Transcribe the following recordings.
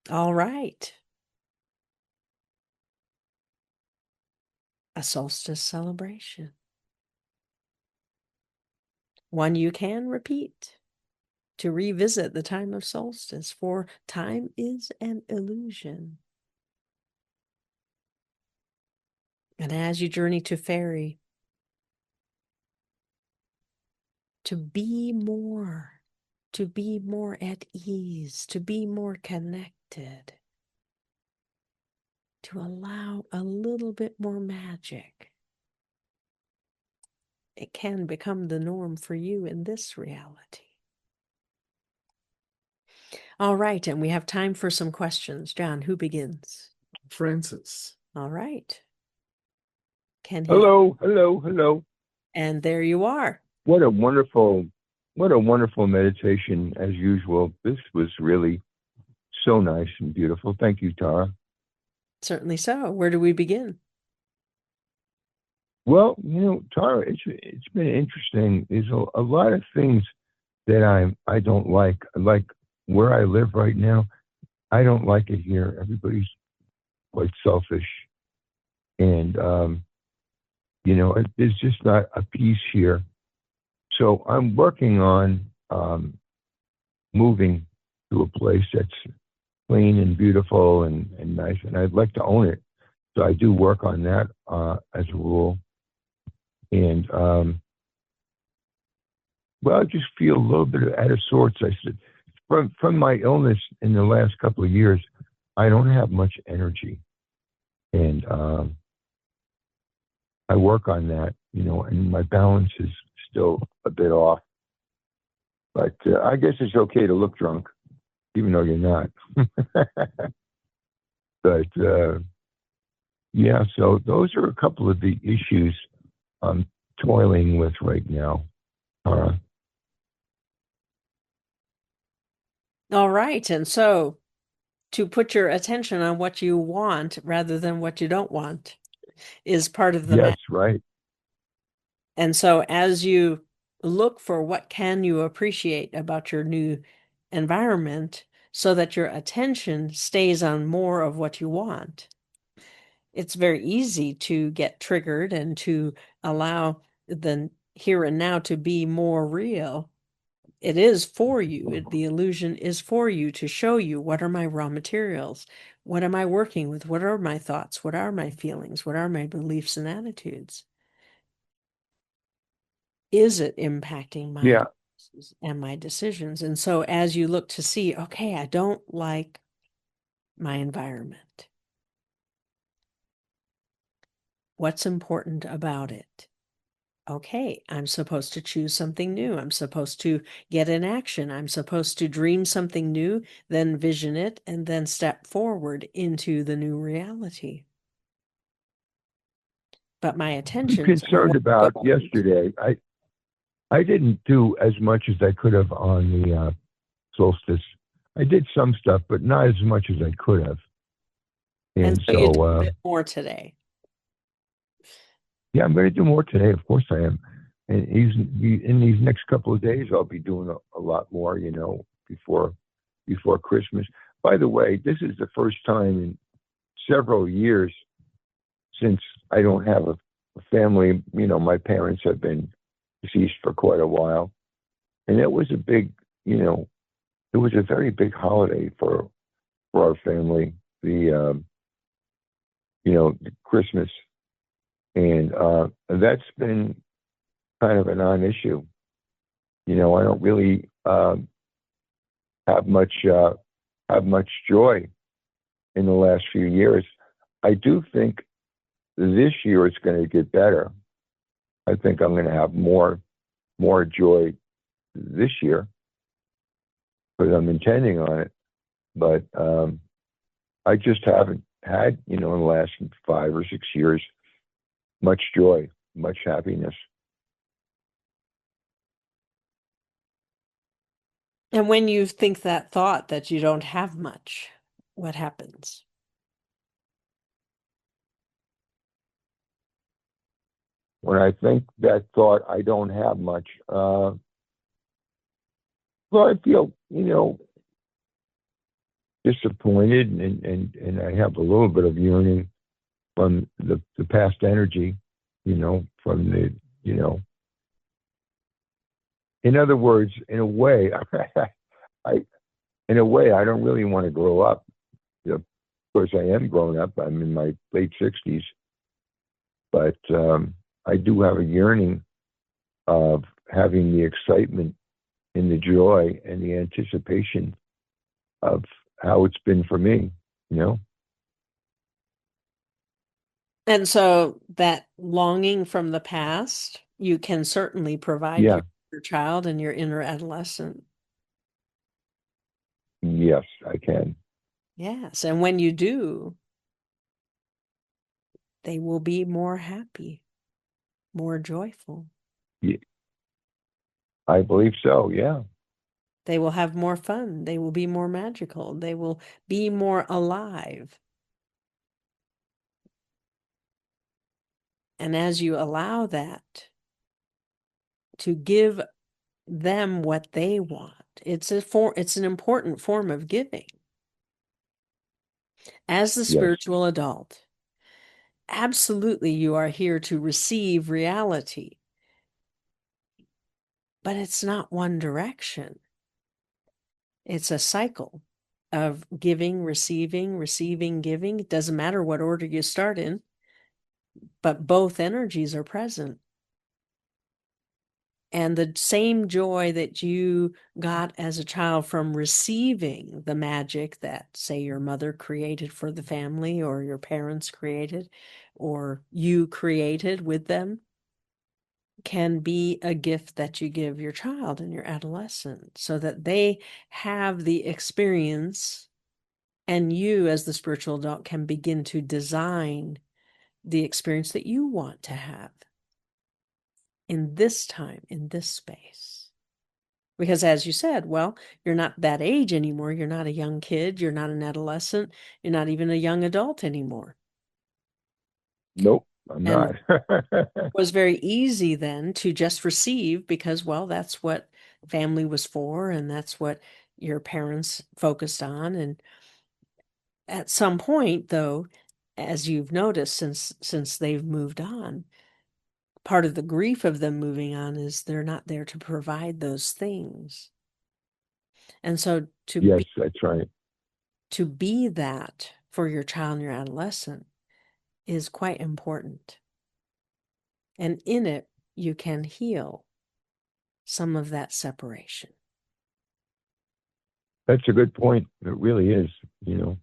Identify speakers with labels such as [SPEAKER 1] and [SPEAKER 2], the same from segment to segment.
[SPEAKER 1] All right. A solstice celebration. One you can repeat to revisit the time of solstice, for time is an illusion. And as you journey to fairy, to be more at ease, to be more connected, to allow a little bit more magic. It can become the norm for you in this reality. All right, and we have time for some questions. John, who begins?
[SPEAKER 2] Francis.
[SPEAKER 1] All right. Ken hit.
[SPEAKER 3] Hello, hello, hello.
[SPEAKER 1] And there you are.
[SPEAKER 3] What a wonderful, meditation as usual. This was really so nice and beautiful. Thank you, Tara.
[SPEAKER 1] Certainly so. Where do we begin?
[SPEAKER 3] Well, Tara, it's been interesting. There's a lot of things that I don't like. Like where I live right now, I don't like it here. Everybody's quite selfish, and there's just not a peace here. So I'm working on moving to a place that's clean and beautiful and nice, and I'd like to own it. So I do work on that as a rule. And well, I just feel a little bit out of sorts. I said, from my illness in the last couple of years, I don't have much energy, and I work on that, and my balance is still a bit off. But I guess it's okay to look drunk, even though you're not. But yeah, so those are a couple of the issues I'm toiling with right now.
[SPEAKER 1] All right. And so to put your attention on what you want rather than what you don't want is part of the
[SPEAKER 3] Yes, right.
[SPEAKER 1] And so as you look for what can you appreciate about your new environment so that your attention stays on more of what you want, it's very easy to get triggered and to allow the here and now to be more real. It is for you. The illusion is for you to show you what are my raw materials? What am I working with? What are my thoughts? What are my feelings? What are my beliefs and attitudes? Is it impacting my
[SPEAKER 3] Yeah.
[SPEAKER 1] choices and my decisions? And so as you look to see, okay, I don't like my environment. What's important about it? Okay, I'm supposed to choose something new. I'm supposed to get in action. I'm supposed to dream something new, then vision it, and then step forward into the new reality. But my
[SPEAKER 3] I'm
[SPEAKER 1] attentions are
[SPEAKER 3] concerned
[SPEAKER 1] what
[SPEAKER 3] about
[SPEAKER 1] don't.
[SPEAKER 3] yesterday. I didn't do as much as I could have on the solstice. I did some stuff, but not as much as I could have.
[SPEAKER 1] And
[SPEAKER 3] And
[SPEAKER 1] so you did a
[SPEAKER 3] so,
[SPEAKER 1] bit more today.
[SPEAKER 3] yeah, I'm going to do more today. Of course, I am. And in these next couple of days, I'll be doing a lot more. Before Christmas. By the way, this is the first time in several years since I don't have a family. My parents have been deceased for quite a while, and it was a big, it was a very big holiday for our family. The Christmas, and that's been kind of a non-issue. I don't really have much joy in the last few years. I do think this year it's going to get better. I think I'm going to have more joy this year because I'm intending on it. But I just haven't had, in the last 5 or 6 years, much joy, much happiness.
[SPEAKER 1] And when you think that thought that you don't have much, what happens?
[SPEAKER 3] When I think that thought, I don't have much. Well, I feel, disappointed, and I have a little bit of yearning from the past energy, from the, you know, in other words, in a way, I, in a way, I don't really want to grow up. Of course, I am grown up. I'm in my late 60s, but I do have a yearning of having the excitement and the joy and the anticipation of how it's been for me, you know?
[SPEAKER 1] And so that longing from the past, you can certainly provide
[SPEAKER 3] Yeah,
[SPEAKER 1] your child and your inner adolescent.
[SPEAKER 3] yes, I can.
[SPEAKER 1] Yes. And when you do, they will be more happy, more joyful.
[SPEAKER 3] Y- I believe so, yeah.
[SPEAKER 1] They will have more fun. They will be more magical. They will be more alive. And as you allow that to give them what they want, it's an important form of giving. As the
[SPEAKER 3] Yes.
[SPEAKER 1] spiritual adult, absolutely you are here to receive reality, but it's not one direction. It's a cycle of giving, receiving, giving. It doesn't matter what order you start in, but both energies are present. And the same joy that you got as a child from receiving the magic that, say, your mother created for the family, or your parents created, or you created with them, can be a gift that you give your child and your adolescent so that they have the experience, and you, as the spiritual adult, can begin to design the experience that you want to have in this time, in this space. Because as you said, well, you're not that age anymore. You're not a young kid. You're not an adolescent. You're not even a young adult anymore.
[SPEAKER 3] Nope, I'm
[SPEAKER 1] And
[SPEAKER 3] not.
[SPEAKER 1] it was very easy then to just receive because, well, that's what family was for, and that's what your parents focused on. And at some point, though, as you've noticed since they've moved on, part of the grief of them moving on is they're not there to provide those things. And so
[SPEAKER 3] Yes, that's right.
[SPEAKER 1] to be that for your child and your adolescent is quite important. And in it, you can heal some of that separation
[SPEAKER 3] That's a good point. It really is, you know.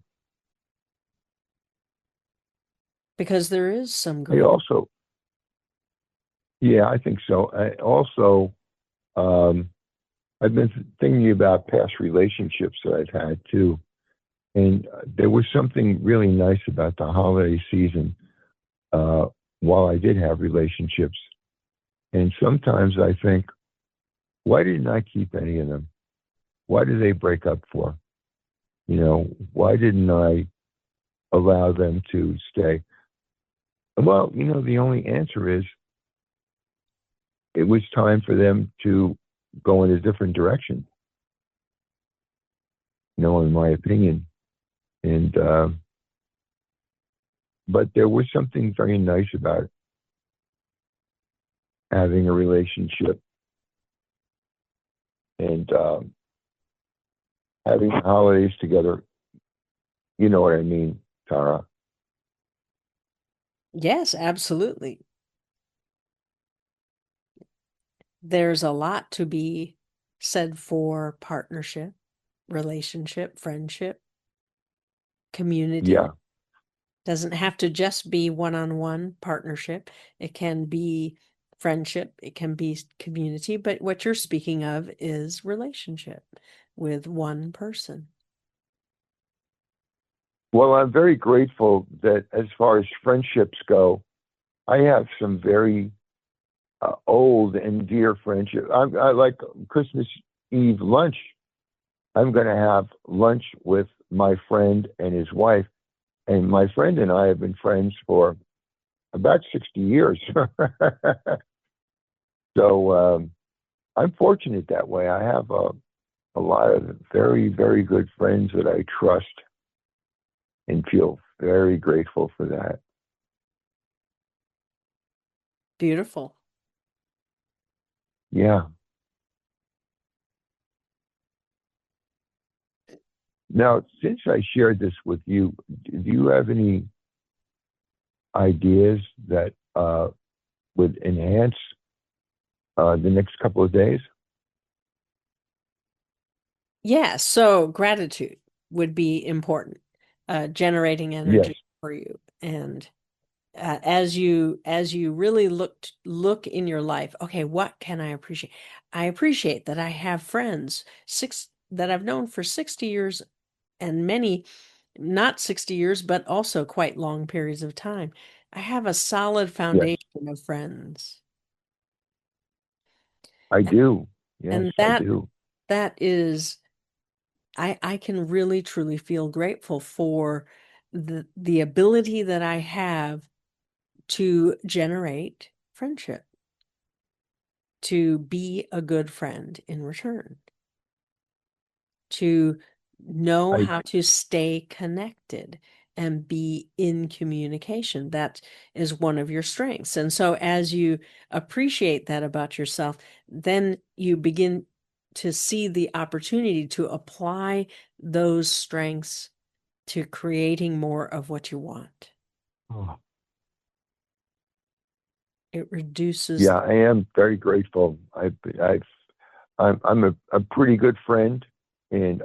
[SPEAKER 1] because there is some
[SPEAKER 3] I
[SPEAKER 1] grief.
[SPEAKER 3] also, yeah, I think so. I also, um, I've been thinking about past relationships that I've had too. And there was something really nice about the holiday season while I did have relationships. And sometimes I think, why didn't I keep any of them? Why did they break up for? Why didn't I allow them to stay? Well, the only answer is it was time for them to go in a different direction, in my opinion. And, but there was something very nice about having a relationship and having holidays together. You know what I mean, Tara?
[SPEAKER 1] Yes, absolutely. There's a lot to be said for partnership, relationship, friendship, community.
[SPEAKER 3] Yeah,
[SPEAKER 1] Doesn't have to just be one-on-one partnership. It can be friendship, it can be community, but what you're speaking of is relationship with one person.
[SPEAKER 3] well, I'm very grateful that as far as friendships go, I have some very old and dear friendships. I like Christmas Eve lunch. I'm going to have lunch with my friend and his wife. And my friend and I have been friends for about 60 years. So I'm fortunate that way. I have a lot of very, very good friends that I trust and feel very grateful for that.
[SPEAKER 1] Beautiful.
[SPEAKER 3] Yeah. Now, since I shared this with you, do you have any ideas that would enhance the next couple of days?
[SPEAKER 1] Yeah, so gratitude would be important, generating
[SPEAKER 3] Yes,
[SPEAKER 1] energy for you. And as you really look in your life, okay, what can I appreciate? I appreciate that I have friends six that I've known for 60 years and many not 60 years, but also quite long periods of time. I have a solid
[SPEAKER 3] yes,
[SPEAKER 1] foundation of friends.
[SPEAKER 3] I
[SPEAKER 1] And,
[SPEAKER 3] do. Yes,
[SPEAKER 1] and
[SPEAKER 3] I
[SPEAKER 1] that
[SPEAKER 3] do.
[SPEAKER 1] that is I can really truly feel grateful for the ability that I have to generate friendship, to be a good friend in return, to know
[SPEAKER 3] I
[SPEAKER 1] how to stay connected and be in communication. That is one of your strengths. And so, as you appreciate that about yourself, then you begin to see the opportunity to apply those strengths to creating more of what you want.
[SPEAKER 3] oh,
[SPEAKER 1] It reduces,
[SPEAKER 3] yeah, I am very grateful. I'm a pretty good friend, and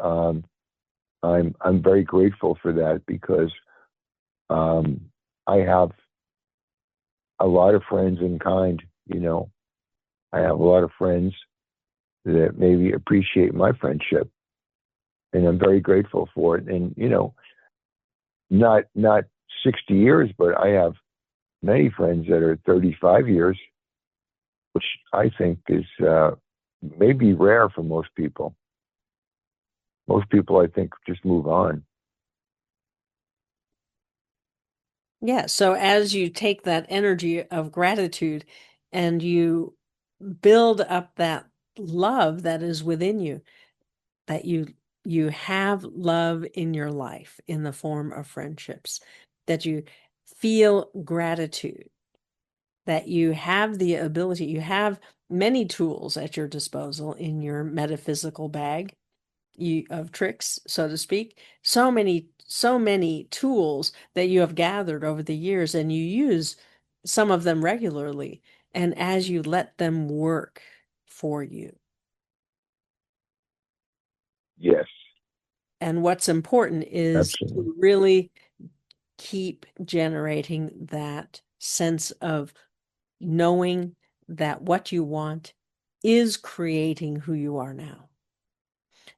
[SPEAKER 3] I'm very grateful for that because um, I have a lot of friends in kind. You know, I have a lot of friends that maybe appreciate my friendship, and I'm very grateful for it. And you know, not 60 years, but I have many friends that are 35 years, which I think is maybe rare for most people. Most people, I think, just move on.
[SPEAKER 1] yeah. So as you take that energy of gratitude and you build up that love that is within you, that you have love in your life in the form of friendships, that you feel gratitude, that you have the ability, you have many tools at your disposal in your metaphysical bag of tricks, so to speak. So many tools that you have gathered over the years, and you use some of them regularly. And as you let them work for you,
[SPEAKER 3] Yes,
[SPEAKER 1] and what's important is
[SPEAKER 3] absolutely.
[SPEAKER 1] to really keep generating that sense of knowing that what you want is creating who you are now.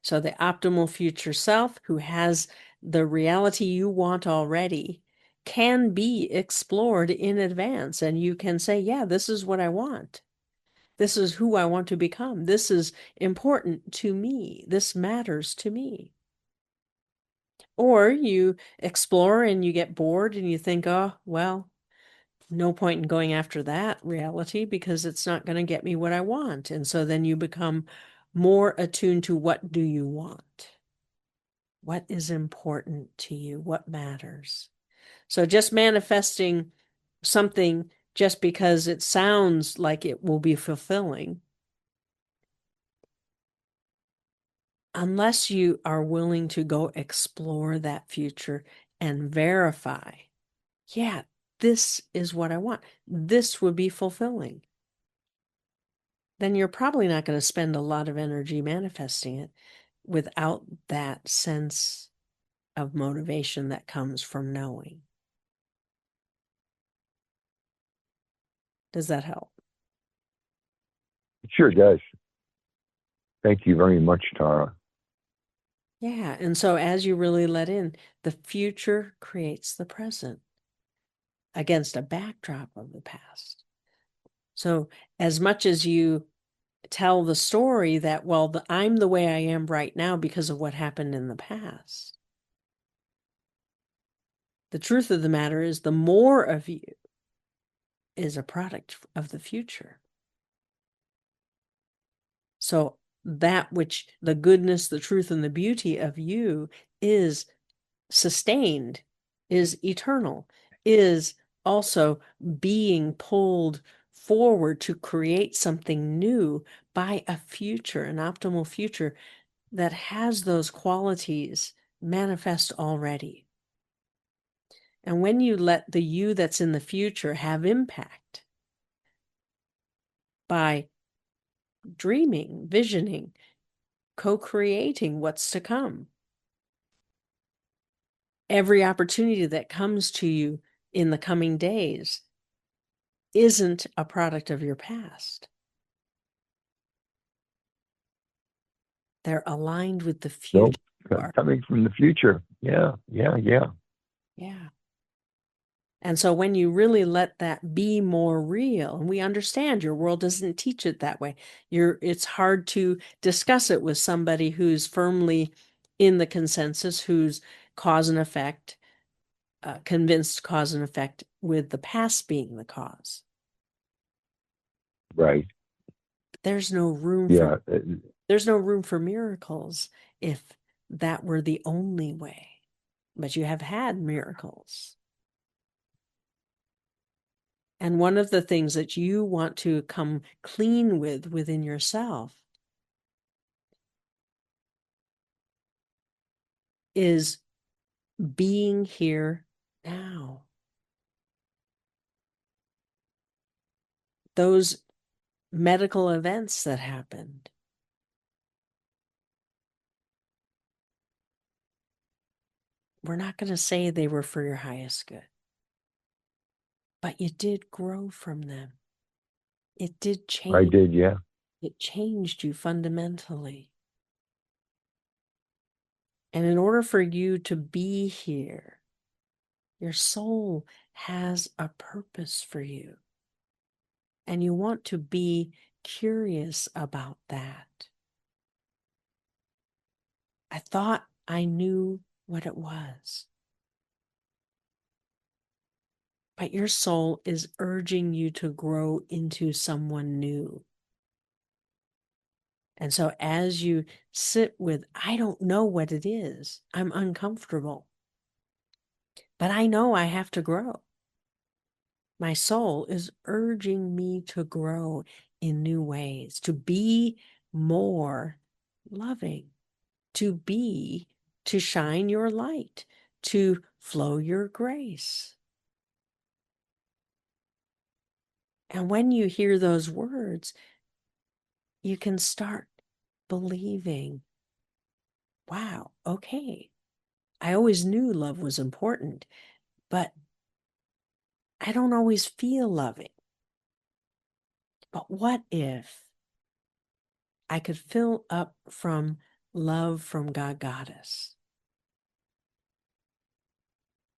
[SPEAKER 1] So the optimal future self who has the reality you want already can be explored in advance. And you can say, yeah, this is what I want. This is who I want to become. This is important to me. This matters to me. Or you explore and you get bored and you think, oh, well, no point in going after that reality because it's not going to get me what I want. And so then you become more attuned to what do you want? What is important to you? What matters? So just manifesting something just because it sounds like it will be fulfilling, unless you are willing to go explore that future and verify, yeah, this is what I want. This would be fulfilling. Then you're probably not going to spend a lot of energy manifesting it without that sense of motivation that comes from knowing. Does that help?
[SPEAKER 3] It sure does. Thank you very much, Tara.
[SPEAKER 1] Yeah. And so as you really let in, the future creates the present against a backdrop of the past. So as much as you tell the story that, well, I'm the way I am right now because of what happened in the past, the truth of the matter is the more of you is a product of the future. So that which the goodness, the truth, and the beauty of you is sustained, is eternal, is also being pulled forward to create something new by a future, an optimal future that has those qualities manifest already. And when you let the you that's in the future have impact by dreaming, visioning, co-creating what's to come, every opportunity that comes to you in the coming days isn't a product of your past. They're aligned with the
[SPEAKER 3] Nope.
[SPEAKER 1] future you are.
[SPEAKER 3] Coming from the future. Yeah, yeah, yeah.
[SPEAKER 1] Yeah. And so when you really let that be more real, and we understand your world doesn't teach it that way. It's hard to discuss it with somebody who's firmly in the consensus, who's cause and effect, convinced cause and effect with the past being the cause.
[SPEAKER 3] Right.
[SPEAKER 1] But there's no room for
[SPEAKER 3] Yeah.
[SPEAKER 1] miracles if that were the only way. But you have had miracles. And one of the things that you want to come clean with within yourself is being here now. Those medical events that happened, we're not going to say they were for your highest good, but you did grow from them. It did
[SPEAKER 3] I
[SPEAKER 1] change.
[SPEAKER 3] did. Yeah.
[SPEAKER 1] It changed you fundamentally. And in order for you to be here, your soul has a purpose for you. And you want to be curious about that. I thought I knew what it was. But your soul is urging you to grow into someone new. And so as you sit with, I don't know what it is, I'm uncomfortable, but I know I have to grow. My soul is urging me to grow in new ways, to be more loving, to shine your light, to flow your grace. And when you hear those words, you can start believing, wow, okay, I always knew love was important, but I don't always feel loving. But what if I could fill up from love from God Goddess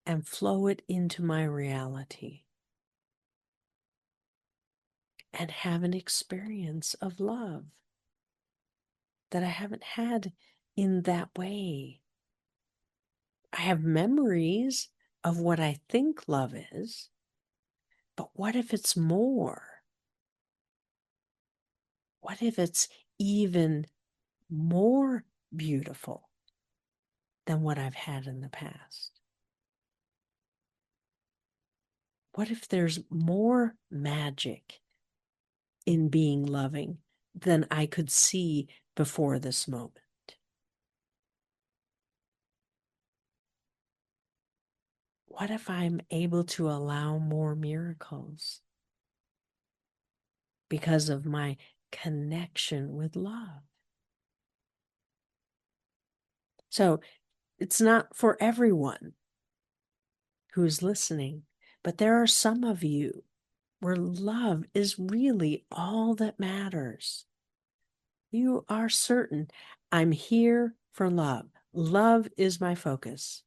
[SPEAKER 1] and flow it into my reality and have an experience of love that I haven't had in that way? I have memories of what I think love is, but what if it's more? What if it's even more beautiful than what I've had in the past? What if there's more magic in being loving than I could see before this moment? What if I'm able to allow more miracles because of my connection with love? So it's not for everyone who's listening, but there are some of you where love is really all that matters. You are certain, I'm here for love. Love is my focus.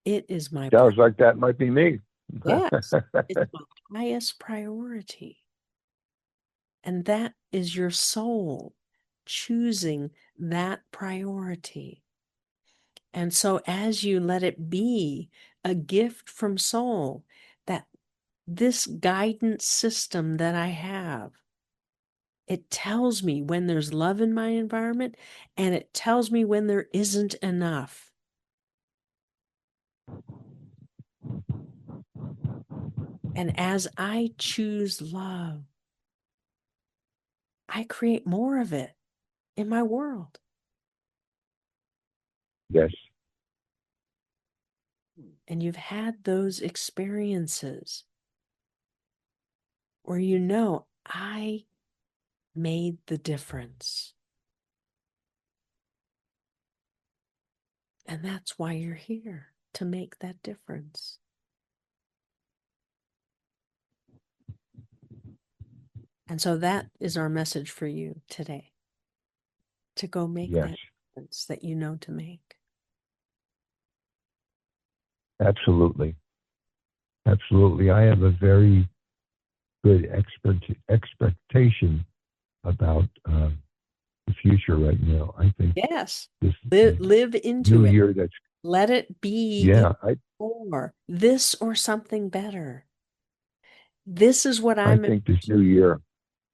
[SPEAKER 1] It is my
[SPEAKER 3] Sounds like that might be me.
[SPEAKER 1] yes, it's my highest priority. And that is your soul choosing that priority. And so as you let it be a gift from soul, that this guidance system that I have It tells me when there's love in my environment, and it tells me when there isn't enough. And as I choose love, I create more of it in my world.
[SPEAKER 3] Yes.
[SPEAKER 1] And you've had those experiences where you know, I made the difference. And that's why you're here, to make that difference. And so that is our message for you today, to go make
[SPEAKER 3] Yes.
[SPEAKER 1] that difference that you know to make.
[SPEAKER 3] Absolutely. Absolutely. I have a very good expectation about the future right now. I think
[SPEAKER 1] Yes.
[SPEAKER 3] this
[SPEAKER 1] Live into
[SPEAKER 3] new
[SPEAKER 1] it.
[SPEAKER 3] year that's,
[SPEAKER 1] Let it be either
[SPEAKER 3] yeah,
[SPEAKER 1] or this or something better. This is what
[SPEAKER 3] I
[SPEAKER 1] I'm,
[SPEAKER 3] think this new year,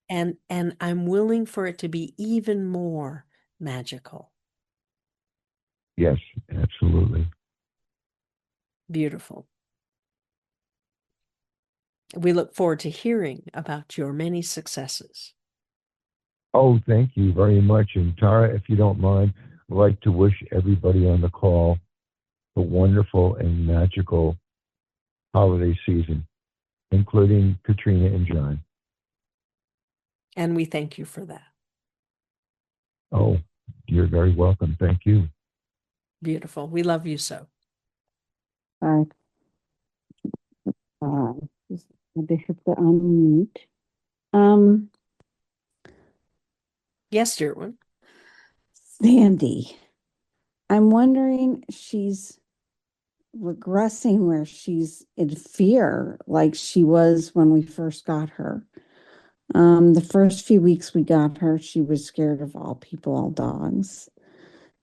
[SPEAKER 1] and I'm willing for it to be even more magical.
[SPEAKER 3] yes, absolutely.
[SPEAKER 1] Beautiful. We look forward to hearing about your many successes.
[SPEAKER 3] Oh, thank you very much. And Tara, if you don't mind, I'd like to wish everybody on the call a wonderful and magical holiday season, including Katrina and John.
[SPEAKER 1] And we thank you for that.
[SPEAKER 3] Oh, you're very welcome. Thank you.
[SPEAKER 1] Beautiful. We love you so.
[SPEAKER 2] All right. Just had to hit the unmute. Um,
[SPEAKER 1] Yes, dear one.
[SPEAKER 2] Sandy, I'm wondering, she's regressing where she's in fear like she was when we first got her. The first few weeks we got her, she was scared of all people, all dogs.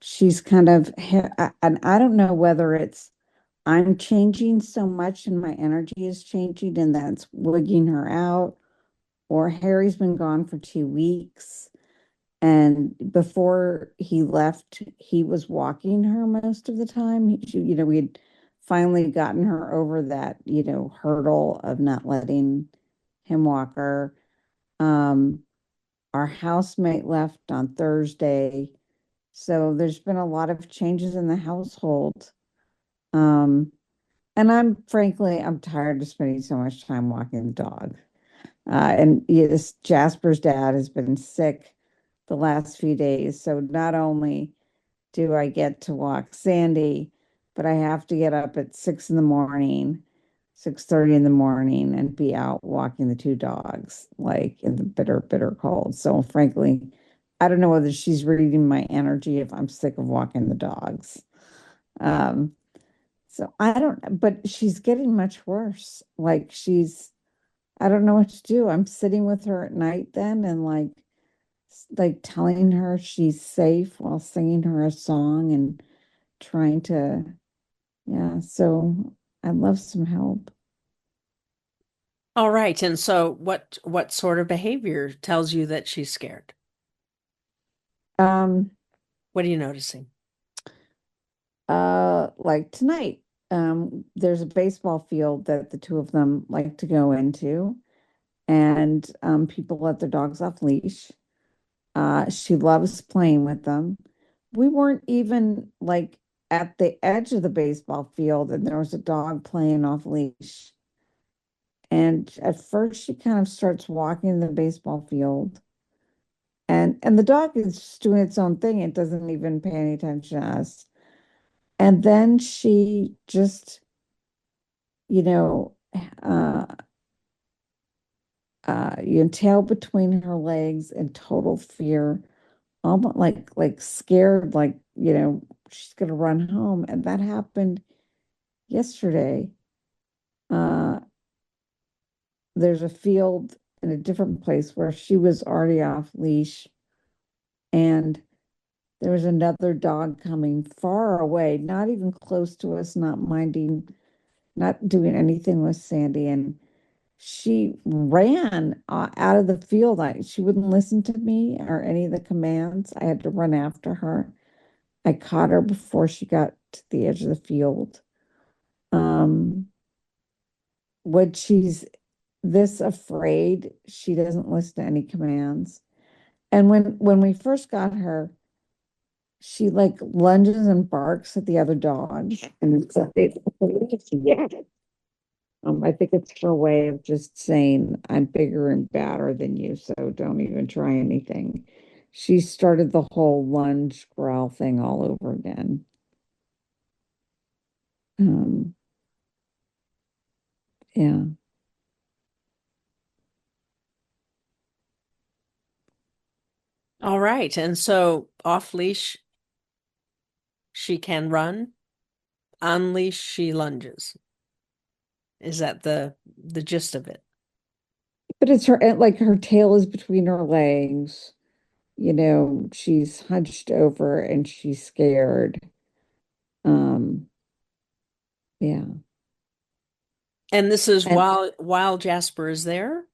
[SPEAKER 2] She's kind of, and I don't know whether it's I'm changing so much and my energy is changing and that's wigging her out, or Harry's been gone for 2 weeks. And before he left, he was walking her most of the time. We had finally gotten her over that, hurdle of not letting him walk her. Um, our housemate left on Thursday. So there's been a lot of changes in the household. Um, and I'm tired of spending so much time walking the dog. And yes, Jasper's dad has been sick the last few days. So not only do I get to walk Sandy, but I have to get up at 6 in the morning, 6:30 in the morning, and be out walking the two dogs, like in the bitter, bitter cold. So frankly, I don't know whether she's reading my energy if I'm sick of walking the dogs. Um, so I don't, but she's getting much worse. I don't know what to do. I'm sitting with her at night then and like telling her she's safe while singing her a song and trying to, yeah, so I'd love some help.
[SPEAKER 1] All right. And so what sort of behavior tells you that she's scared?
[SPEAKER 2] Um,
[SPEAKER 1] What are you noticing?
[SPEAKER 2] like tonight, there's a baseball field that the two of them like to go into, and people let their dogs off leash. She loves playing with them. We weren't even like at the edge of the baseball field, and there was a dog playing off leash. And at first, she kind of starts walking the baseball field, and the dog is just doing its own thing. It doesn't even pay any attention to us. And then she just, you know, uh, tail between her legs in total fear, almost like scared, like, she's gonna run home. And that happened yesterday. Uh, there's a field in a different place where she was already off leash, and there was another dog coming far away, not even close to us, not minding, not doing anything with Sandy. And she ran out of the field. She wouldn't listen to me or any of the commands. I had to run after her. I caught her before she got to the edge of the field. Um, when she's this afraid, she doesn't listen to any commands. And when we first got her, she like lunges and barks at the other dogs. And it's yeah. I think it's her way of just saying, I'm bigger and badder than you, so don't even try anything. She started the whole lunge growl thing all over again. Um, yeah.
[SPEAKER 1] All right. And so off leash, she can run. On leash, she lunges. Is that the gist of it?
[SPEAKER 2] But it's her, like her tail is between her legs. She's hunched over and she's scared. Um, yeah.
[SPEAKER 1] And this is
[SPEAKER 2] And
[SPEAKER 1] while Jasper is there?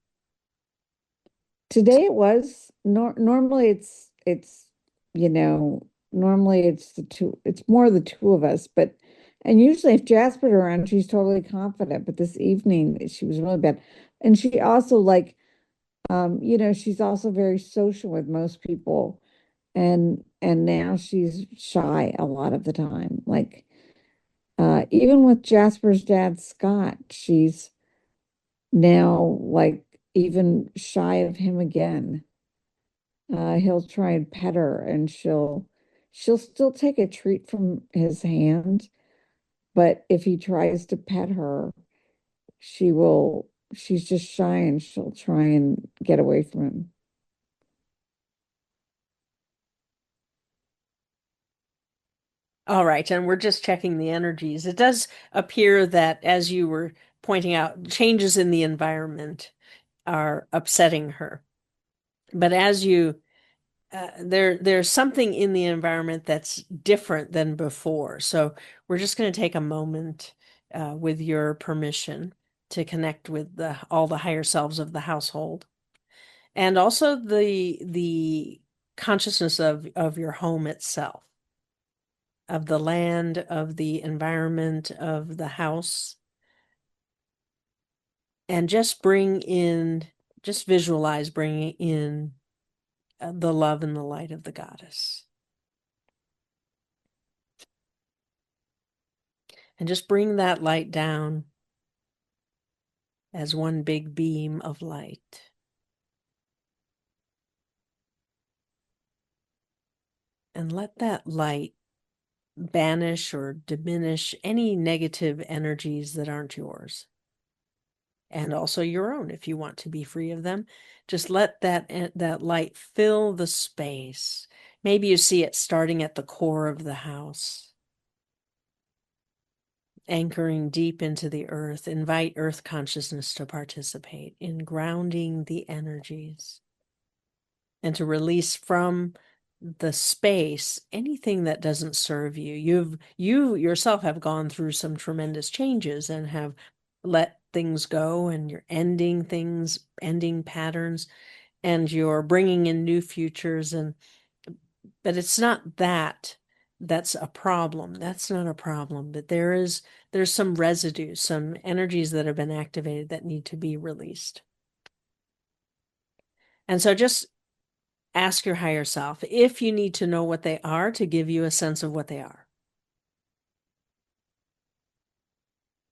[SPEAKER 2] today it was normally it's you know normally it's the two it's more the two of us, but and usually if Jasper's around she's totally confident, but this evening she was really bad. And she also like she's also very social with most people, and now she's shy a lot of the time. Like even with Jasper's dad Scott, she's now like even shy of him again. He'll try and pet her, and she'll still take a treat from his hand, but if he tries to pet her, she's just shy and she'll try and get away from him.
[SPEAKER 1] All right, and we're just checking the energies. It does appear that, as you were pointing out, changes in the environment are upsetting her. But as you there's something in the environment that's different than before. So we're just going to take a moment, with your permission, to connect with all the higher selves of the household, and also the consciousness of your home itself, of the land, of the environment, of the house, and just visualize bringing in the love and the light of the goddess. And just bring that light down as one big beam of light. And let that light banish or diminish any negative energies that aren't yours, and also your own if you want to be free of them. Just let that light fill the space. Maybe you see it starting at the core of the house, anchoring deep into the earth. Invite earth consciousness to participate in grounding the energies and to release from the space anything that doesn't serve you. You yourself have gone through some tremendous changes and have let things go, and you're ending things, ending patterns, and you're bringing in new futures. And but it's not that's a problem. That's not a problem, but there's some residue, some energies that have been activated that need to be released. And so just ask your higher self if you need to know what they are, to give you a sense of what they are.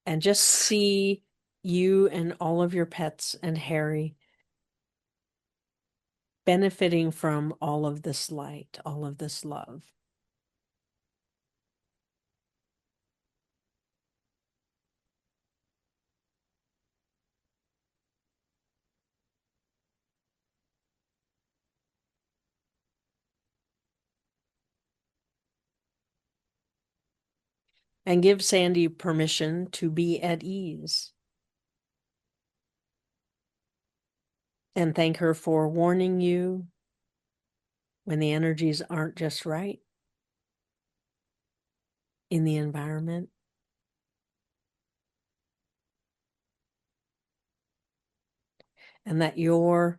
[SPEAKER 1] And just see you and all of your pets and Harry benefiting from all of this light, all of this love. And give Sandy permission to be at ease. And thank her for warning you when the energies aren't just right in the environment. and that your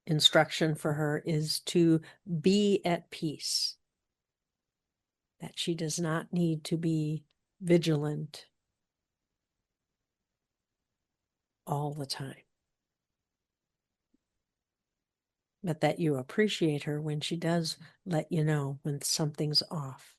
[SPEAKER 1] instruction for her is to be at peace, that she does not need to be vigilant all the time, but that you appreciate her when she does let you know when something's off.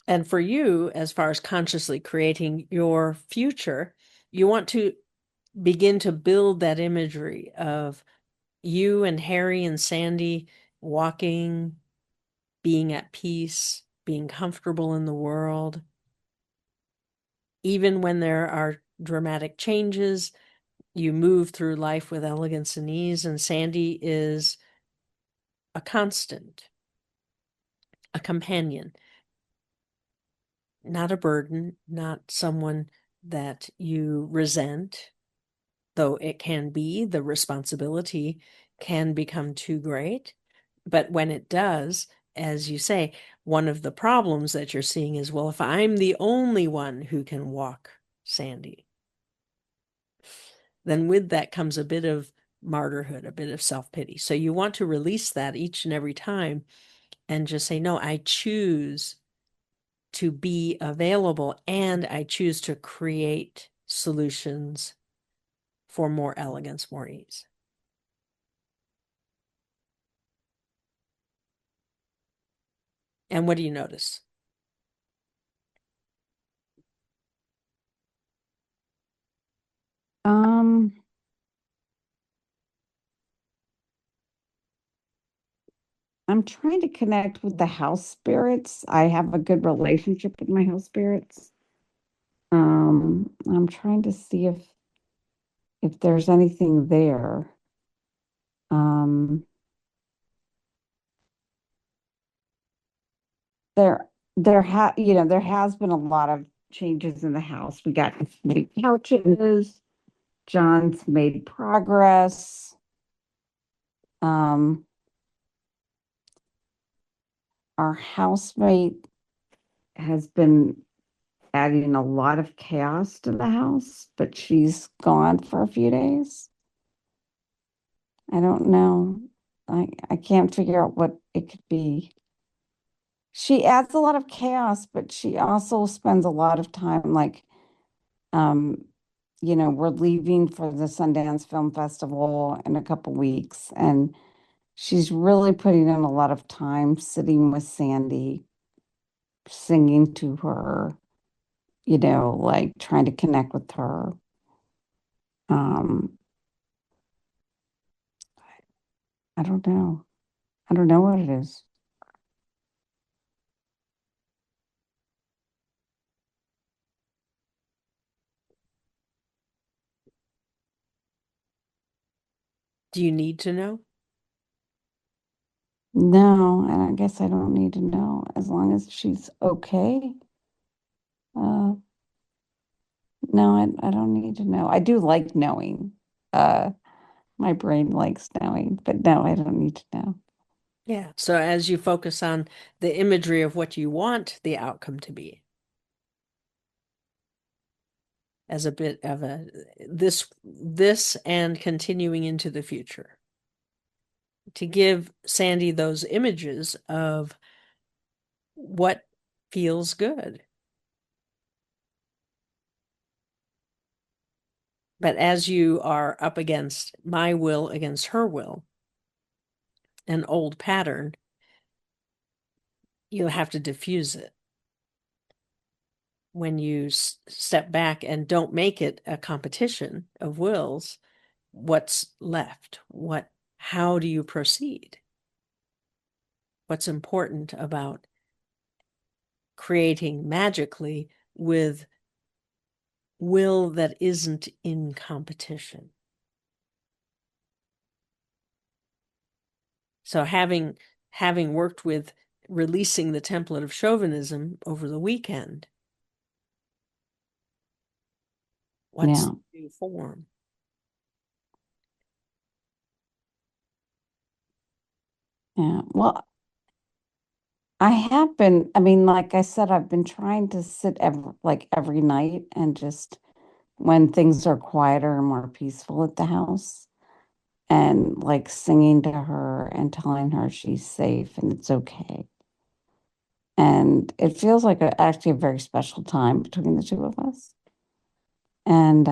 [SPEAKER 1] And for you, as far as consciously creating your future, you want to begin to build that imagery of you and Harry and Sandy walking, being at peace, being comfortable in the world. Even when there are dramatic changes, you move through life with elegance and ease, and Sandy is a constant, a companion, not a burden, not someone that you resent, though it can be, the responsibility can become too great. But when it does, as you say, one of the problems that you're seeing is, well, if I'm the only one who can walk Sandy, then with that comes a bit of martyrhood, a bit of self-pity. So you want to release that each and every time and just say, no, I choose to be available and I choose to create solutions for more elegance, more ease. And what do you notice?
[SPEAKER 2] Um, I'm trying to connect with the house spirits. I have a good relationship with my house spirits. I'm trying to see if there's anything there. Um, there there has been a lot of changes in the house. We got new couches. John's made progress. Um, our housemate has been adding a lot of chaos to the house, but she's gone for a few days. I don't know. I can't figure out what it could be. She adds a lot of chaos, but she also spends a lot of time like um we're leaving for the Sundance Film Festival in a couple weeks, and she's really putting in a lot of time sitting with Sandy, singing to her, like trying to connect with her. Um, I don't know. I don't know what it is.
[SPEAKER 1] Do you need to know?
[SPEAKER 2] No, and I guess I don't need to know as long as she's okay. Uh, no, I don't need to know. I do like knowing. Uh, my brain likes knowing, but no, I don't need to know.
[SPEAKER 1] Yeah. So as you focus on the imagery of what you want the outcome to be, as a bit of a this and continuing into the future, to give Sandy those images of what feels good. But as you are up against my will against her will, an old pattern, you have to diffuse it. When you step back and don't make it a competition of wills, what's left? How do you proceed? What's important about creating magically with will that isn't in competition? So having worked with releasing the template of chauvinism over the weekend, what's
[SPEAKER 2] Yeah.
[SPEAKER 1] the new form?
[SPEAKER 2] Yeah. Well, I have been, I mean, like I said, I've been trying to sit every night and just when things are quieter and more peaceful at the house and like singing to her and telling her she's safe and it's okay. And it feels like actually a very special time between the two of us. And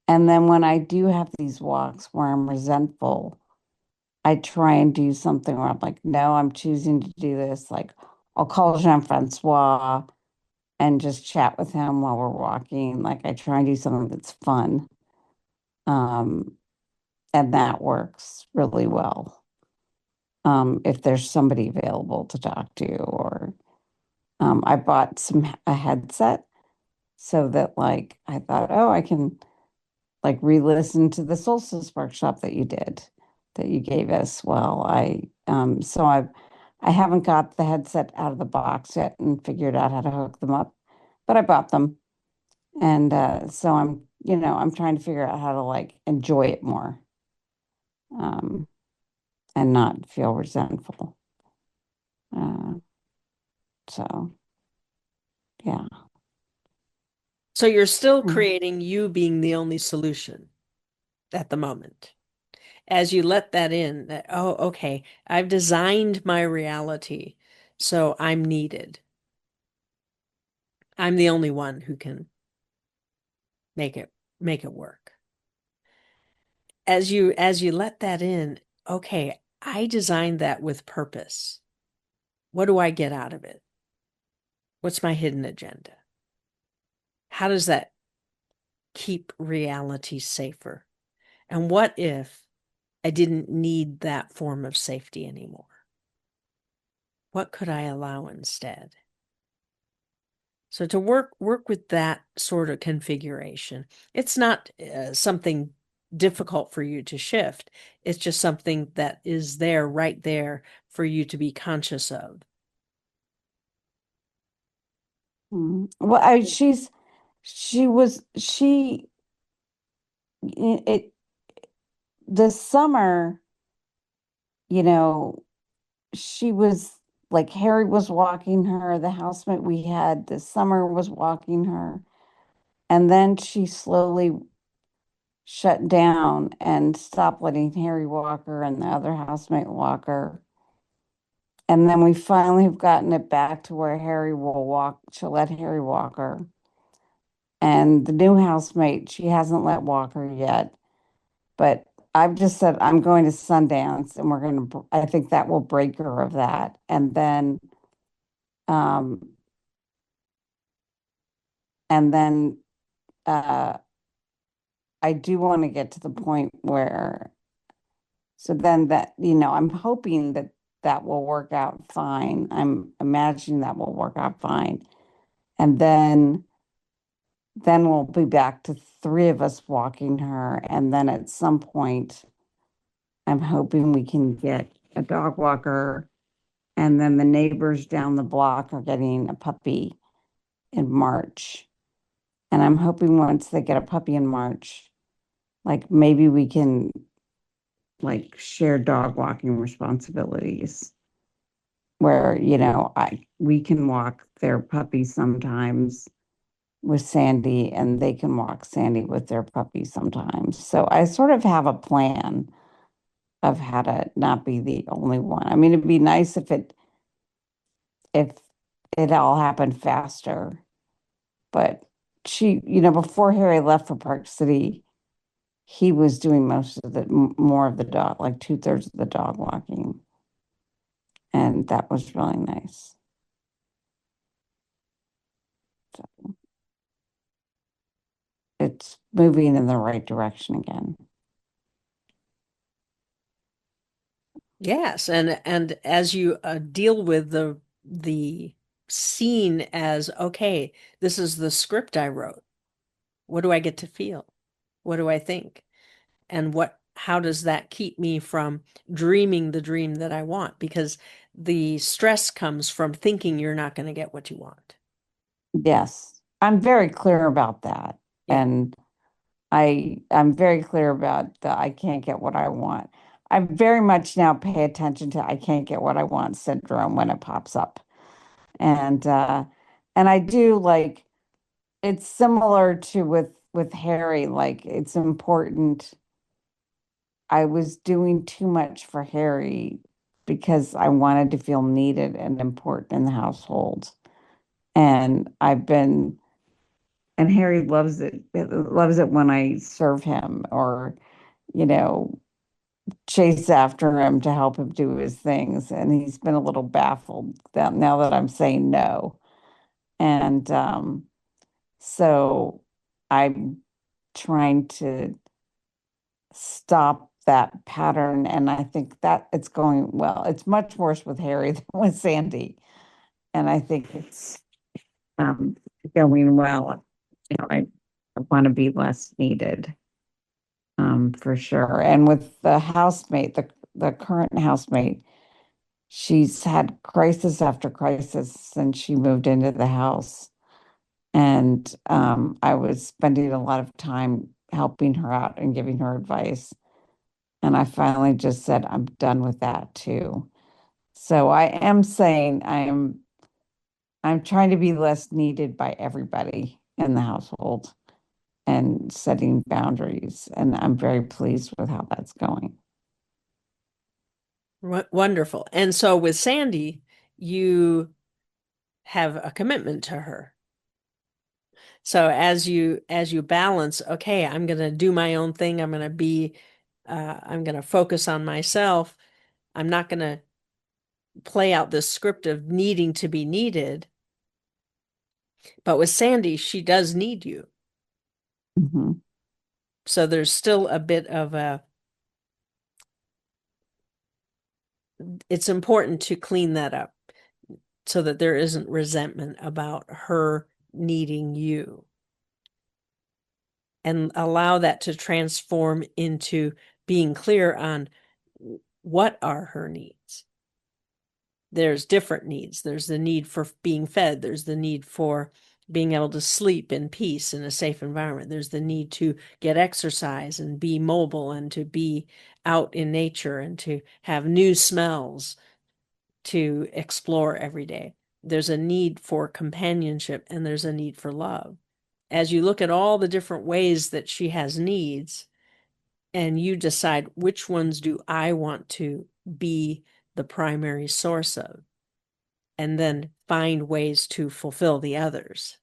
[SPEAKER 2] and then when I do have these walks where I'm resentful, I try and do something where I'm like, no, I'm choosing to do this. Like I'll call Jean-Francois and just chat with him while we're walking. Like I try and do something that's fun. Um, and that works really well. If there's somebody available to talk to, or I bought a headset so that like I thought, oh, I can like re-listen to the Solstice workshop that you gave us. Well, I haven't got the headset out of the box yet and figured out how to hook them up, but I bought them. And so I'm trying to figure out how to like enjoy it more, um, and not feel resentful. Uh, so yeah.
[SPEAKER 1] So you're still
[SPEAKER 2] Mm.
[SPEAKER 1] creating you being the only solution at the moment. As you let that in, that, oh, okay, I've designed my reality, so I'm needed. I'm the only one who can make it make it work. As you let that in, okay, I designed that with purpose. What do I get out of it? What's my hidden agenda? How does that keep reality safer? And what if I didn't need that form of safety anymore? What could I allow instead? So to work with that sort of configuration, it's not something difficult for you to shift. It's just something that is there, right there, for you to be conscious of.
[SPEAKER 2] Mm. Well, she was she it this summer, you know, she was like Harry was walking her, the housemate we had this summer was walking her, and then she slowly shut down and stopped letting Harry walk her and the other housemate walk her. And then we finally have gotten it back to where Harry will walk, she'll let Harry walk her. And the new housemate, she hasn't let walk her yet. But I've just said, I'm going to Sundance and I think that will break her of that. Um, and then, uh, I do want to get to the point where, so then that, I'm hoping that that will work out fine. I'm imagining that will work out fine. And then we'll be back to three of us walking her. And then at some point, I'm hoping we can get a dog walker. And then the neighbors down the block are getting a puppy in March. And I'm hoping once they get a puppy in March, like maybe we can like share dog walking responsibilities where, we can walk their puppy sometimes with Sandy and they can walk Sandy with their puppy sometimes. So I sort of have a plan of how to not be the only one. I mean, it'd be nice if it all happened faster. But before Harry left for Park City, he was doing more of the dog, like 2/3 of the dog walking. And that was really nice. So it's moving in the right direction again.
[SPEAKER 1] Yes, and as you deal with the scene as, okay, this is the script I wrote. What do I get to feel? What do I think? And how does that keep me from dreaming the dream that I want? Because the stress comes from thinking you're not going to get what you want.
[SPEAKER 2] Yes, I'm very clear about that.
[SPEAKER 1] Yeah.
[SPEAKER 2] And I'm very clear about that I can't get what I want. I very much now pay attention to I can't get what I want syndrome when it pops up. And I do like it's similar to with Harry, like it's important. I was doing too much for Harry because I wanted to feel needed and important in the household. And and Harry loves it when I serve him or, you know, chase after him to help him do his things. And he's been a little baffled that now that I'm saying no. And so I'm trying to stop that pattern. And I think that it's going well. It's much worse with Harry than with Sandy. And I think it's um, going well. I want to be less needed, for sure. And with the housemate, the current housemate, she's had crisis after crisis since she moved into the house. And I was spending a lot of time helping her out and giving her advice. And I finally just said, I'm done with that too. So I am saying I'm trying to be less needed by everybody in the household and setting boundaries. And I'm very pleased with how that's going.
[SPEAKER 1] Wonderful. And so with Sandy, you have a commitment to her. So as you balance, okay, I'm going to do my own thing. I'm going to focus on myself. I'm not going to play out this script of needing to be needed. But with Sandy, she does need you.
[SPEAKER 2] Mhm.
[SPEAKER 1] So there's still a bit of it's important to clean that up so that there isn't resentment about her needing you. And allow that to transform into being clear on what are her needs. There's different needs. There's the need for being fed. There's the need for being able to sleep in peace in a safe environment. There's the need to get exercise and be mobile and to be out in nature and to have new smells to explore every day. There's a need for companionship and there's a need for love. As you look at all the different ways that she has needs and you decide which ones do I want to be the primary source of, and then find ways to fulfill the others.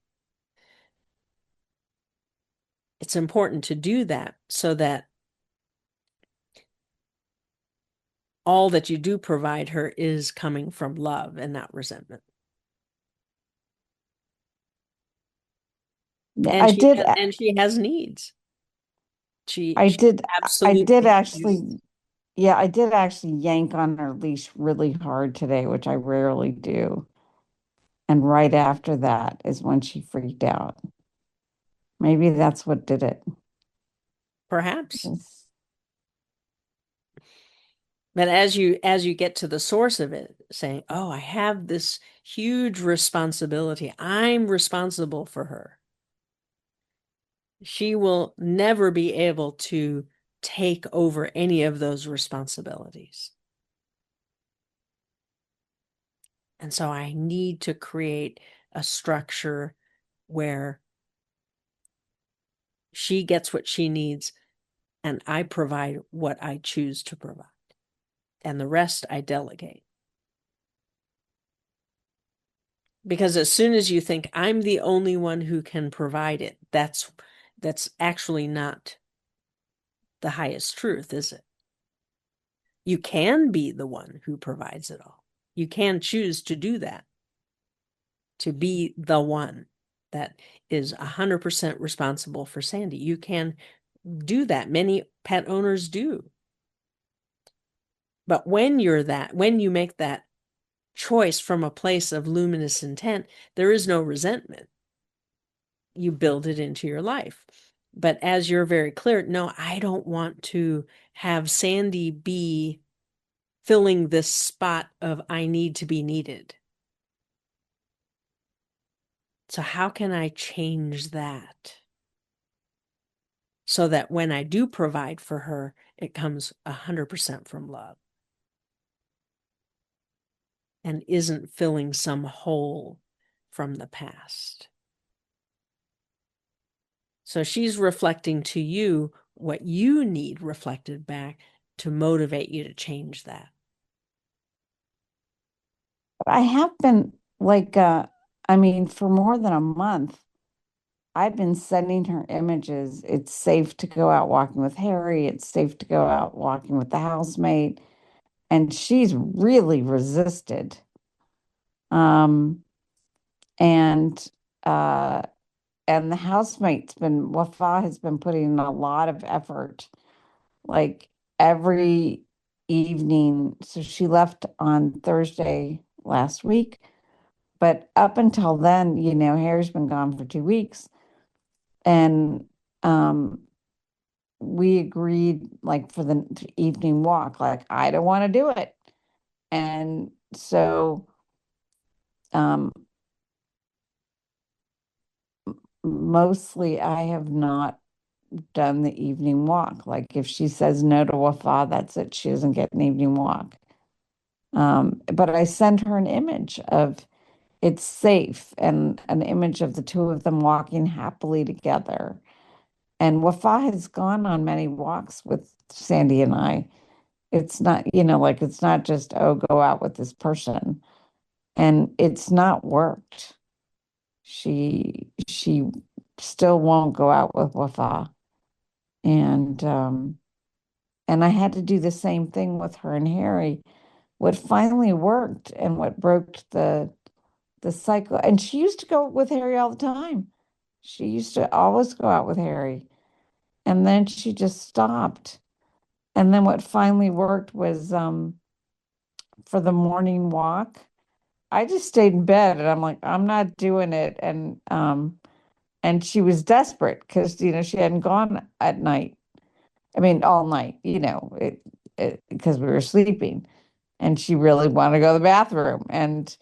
[SPEAKER 1] It's important to do that so that all that you do provide her is coming from love and not resentment.
[SPEAKER 2] Yeah,
[SPEAKER 1] And she has needs.
[SPEAKER 2] I
[SPEAKER 1] She
[SPEAKER 2] did, I did
[SPEAKER 1] absolutely needs.
[SPEAKER 2] actually, yeah, I did actually yank on her leash really hard today, which I rarely do. And right after that is when she freaked out. Maybe that's what did it.
[SPEAKER 1] Perhaps.
[SPEAKER 2] Yes.
[SPEAKER 1] But as you get to the source of it, saying, "Oh, I have this huge responsibility. I'm responsible for her." She will never be able to take over any of those responsibilities. And so I need to create a structure where she gets what she needs and I provide what I choose to provide. And the rest I delegate. Because as soon as you think I'm the only one who can provide it, that's actually not the highest truth, is it? You can be the one who provides it all. You can choose to do that, to be the one that is 100% responsible for Sandy. You can do that. Many pet owners do. But when you make that choice from a place of luminous intent, there is no resentment. You build it into your life. But as you're very clear, no, I don't want to have Sandy be filling this spot of I need to be needed. So how can I change that? so that when I do provide for her, it comes 100% from love and isn't filling some hole from the past. So she's reflecting to you what you need reflected back to motivate you to change that.
[SPEAKER 2] I have been like, I mean, for more than a month, I've been sending her images. It's safe to go out walking with Harry. It's safe to go out walking with the housemate. And she's really resisted. Um, and uh, and the housemate's been Wafa has been putting in a lot of effort, like every evening. So she left on Thursday last week, but up until then, Harry's been gone for 2 weeks, and we agreed like for the evening walk, like I don't want to do it, and so um mostly I have not done the evening walk. Like if she says no to Wafa, that's it. She doesn't get an evening walk. But I sent her an image of it's safe and an image of the two of them walking happily together. And Wafa has gone on many walks with Sandy and I. It's not, like it's not just, oh, go out with this person. And it's not worked. She still won't go out with Wafa. And I had to do the same thing with her and Harry. What finally worked and what broke the cycle, and she used to go with Harry all the time. She used to always go out with Harry. And then she just stopped. And then what finally worked was for the morning walk. I just stayed in bed and I'm like, I'm not doing it. And she was desperate because she hadn't gone at night. I mean, all night, because we were sleeping. And she really wanted to go to the bathroom. And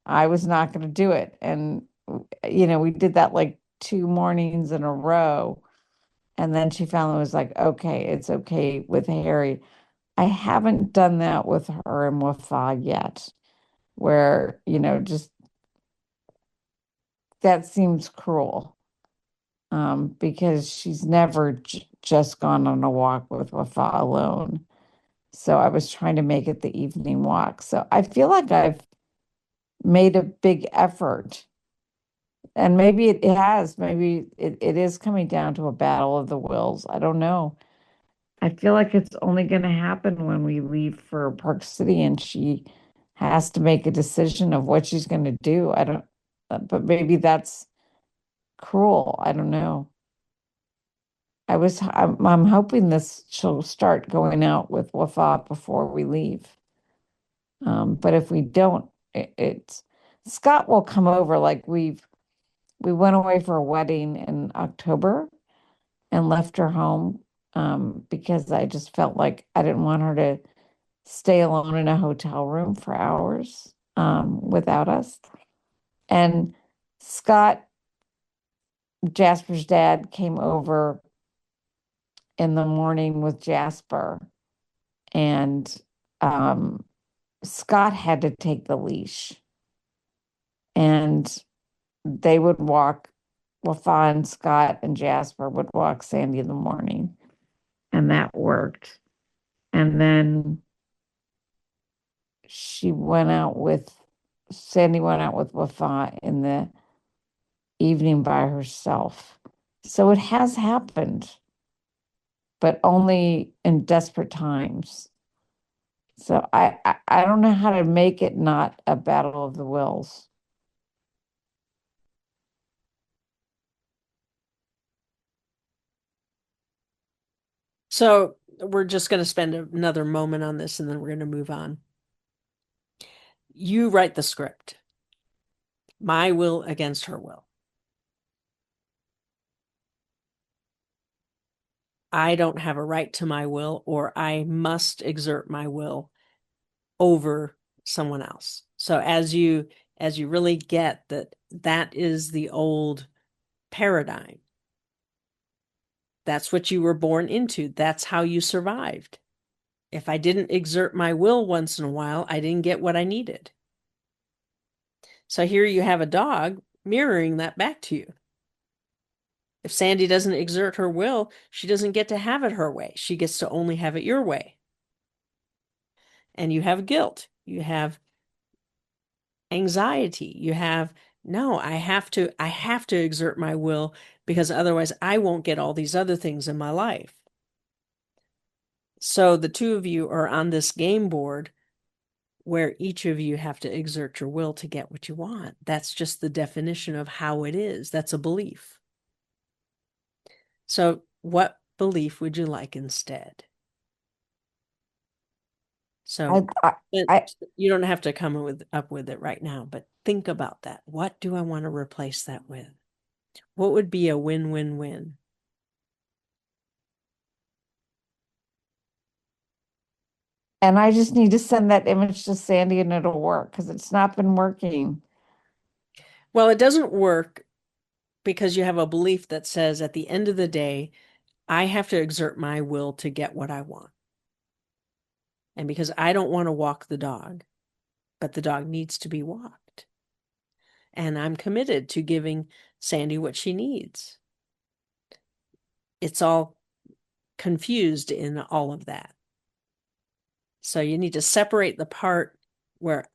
[SPEAKER 2] I was not going to do it. And, we did that like 2 mornings in a row. And then she finally was like, okay, it's okay with Harry. I haven't done that with her and Wafa yet, where, just that seems cruel. Because she's never just gone on a walk with Wafa alone. So I was trying to make it the evening walk. So I feel like I've made a big effort. And maybe it has, maybe it is coming down to a battle of the wills. I don't know. I feel like it's only going to happen when we leave for Park City and she has to make a decision of what she's going to do. I don't, but maybe that's cruel. I don't know. I'm hoping this she'll start going out with Wafa before we leave. But if we don't, it's Scott will come over. Like we went away for a wedding in October and left her home because I just felt like I didn't want her to stay alone in a hotel room for hours without us. And Scott, Jasper's dad, came over in the morning with Jasper, and um, Scott had to take the leash, and they would walk. Wafa and Scott and Jasper would walk Sandy in the morning, and that worked. And then she went out with Sandy went out with Wafa in the evening by herself. So it has happened, but only in desperate times. So I don't know how to make it not a battle of the wills.
[SPEAKER 1] So we're just going to spend another moment on this and then we're going to move on. You write the script. My will against her will. I don't have a right to my will, or I must exert my will over someone else. So as you really get that is the old paradigm, That's what you were born into. That's how you survived. If I didn't exert my will once in a while, I didn't get what I needed. So here you have a dog mirroring that back to you. If Sandy doesn't exert her will, she doesn't get to have it her way. She gets to only have it your way. And you have guilt. You have anxiety. You have, no, I have to exert my will because otherwise I won't get all these other things in my life. So the two of you are on this game board where each of you have to exert your will to get what you want. That's just the definition of how it is. That's a belief. So what belief would you like instead? So you don't have to come up with it right now, but think about that. What do I want to replace that with? What would be a win-win-win?
[SPEAKER 4] And I just need to send that image to Sandy and it'll work because it's not been working.
[SPEAKER 1] Well, it doesn't work because you have a belief that says at the end of the day, I have to exert my will to get what I want. And because I don't want to walk the dog, but the dog needs to be walked. And I'm committed to giving Sandy what she needs. It's all confused in all of that. So you need to separate the part where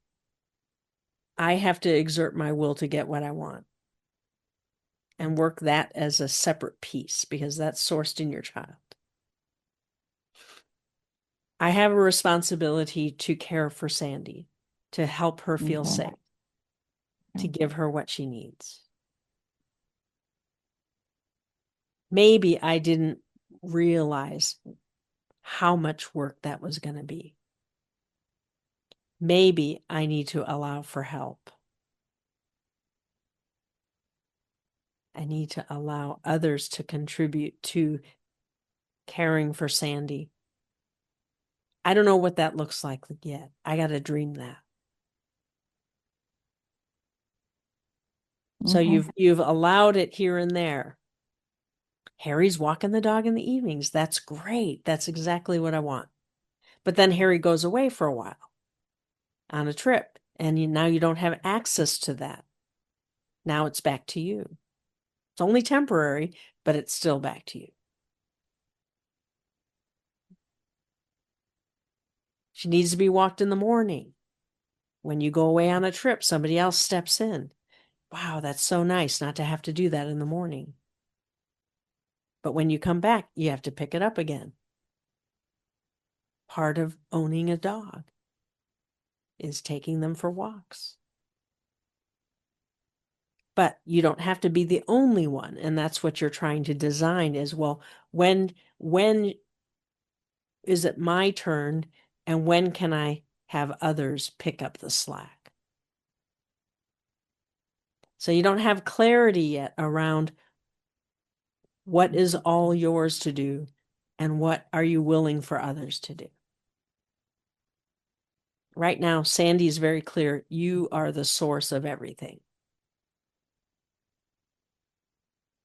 [SPEAKER 1] I have to exert my will to get what I want and work that as a separate piece because that's sourced in your child. I have a responsibility to care for Sandy, to help her feel safe, to give her what she needs. Maybe I didn't realize how much work that was going to be. Maybe I need to allow for help. I need to allow others to contribute to caring for Sandy. I don't know what that looks like yet. I got to dream that. So you've allowed it here and there. Harry's walking the dog in the evenings. That's great. That's exactly what I want. But then Harry goes away for a while on a trip, and now you don't have access to that. Now it's back to you. It's only temporary, but it's still back to you. She needs to be walked in the morning. When you go away on a trip, somebody else steps in. Wow, that's so nice not to have to do that in the morning. But when you come back, you have to pick it up again. Part of owning a dog is taking them for walks. But you don't have to be the only one. And that's what you're trying to design is, well, when is it my turn and when can I have others pick up the slack? So you don't have clarity yet around what is all yours to do and what are you willing for others to do. Right now, Sandy is very clear. You are the source of everything.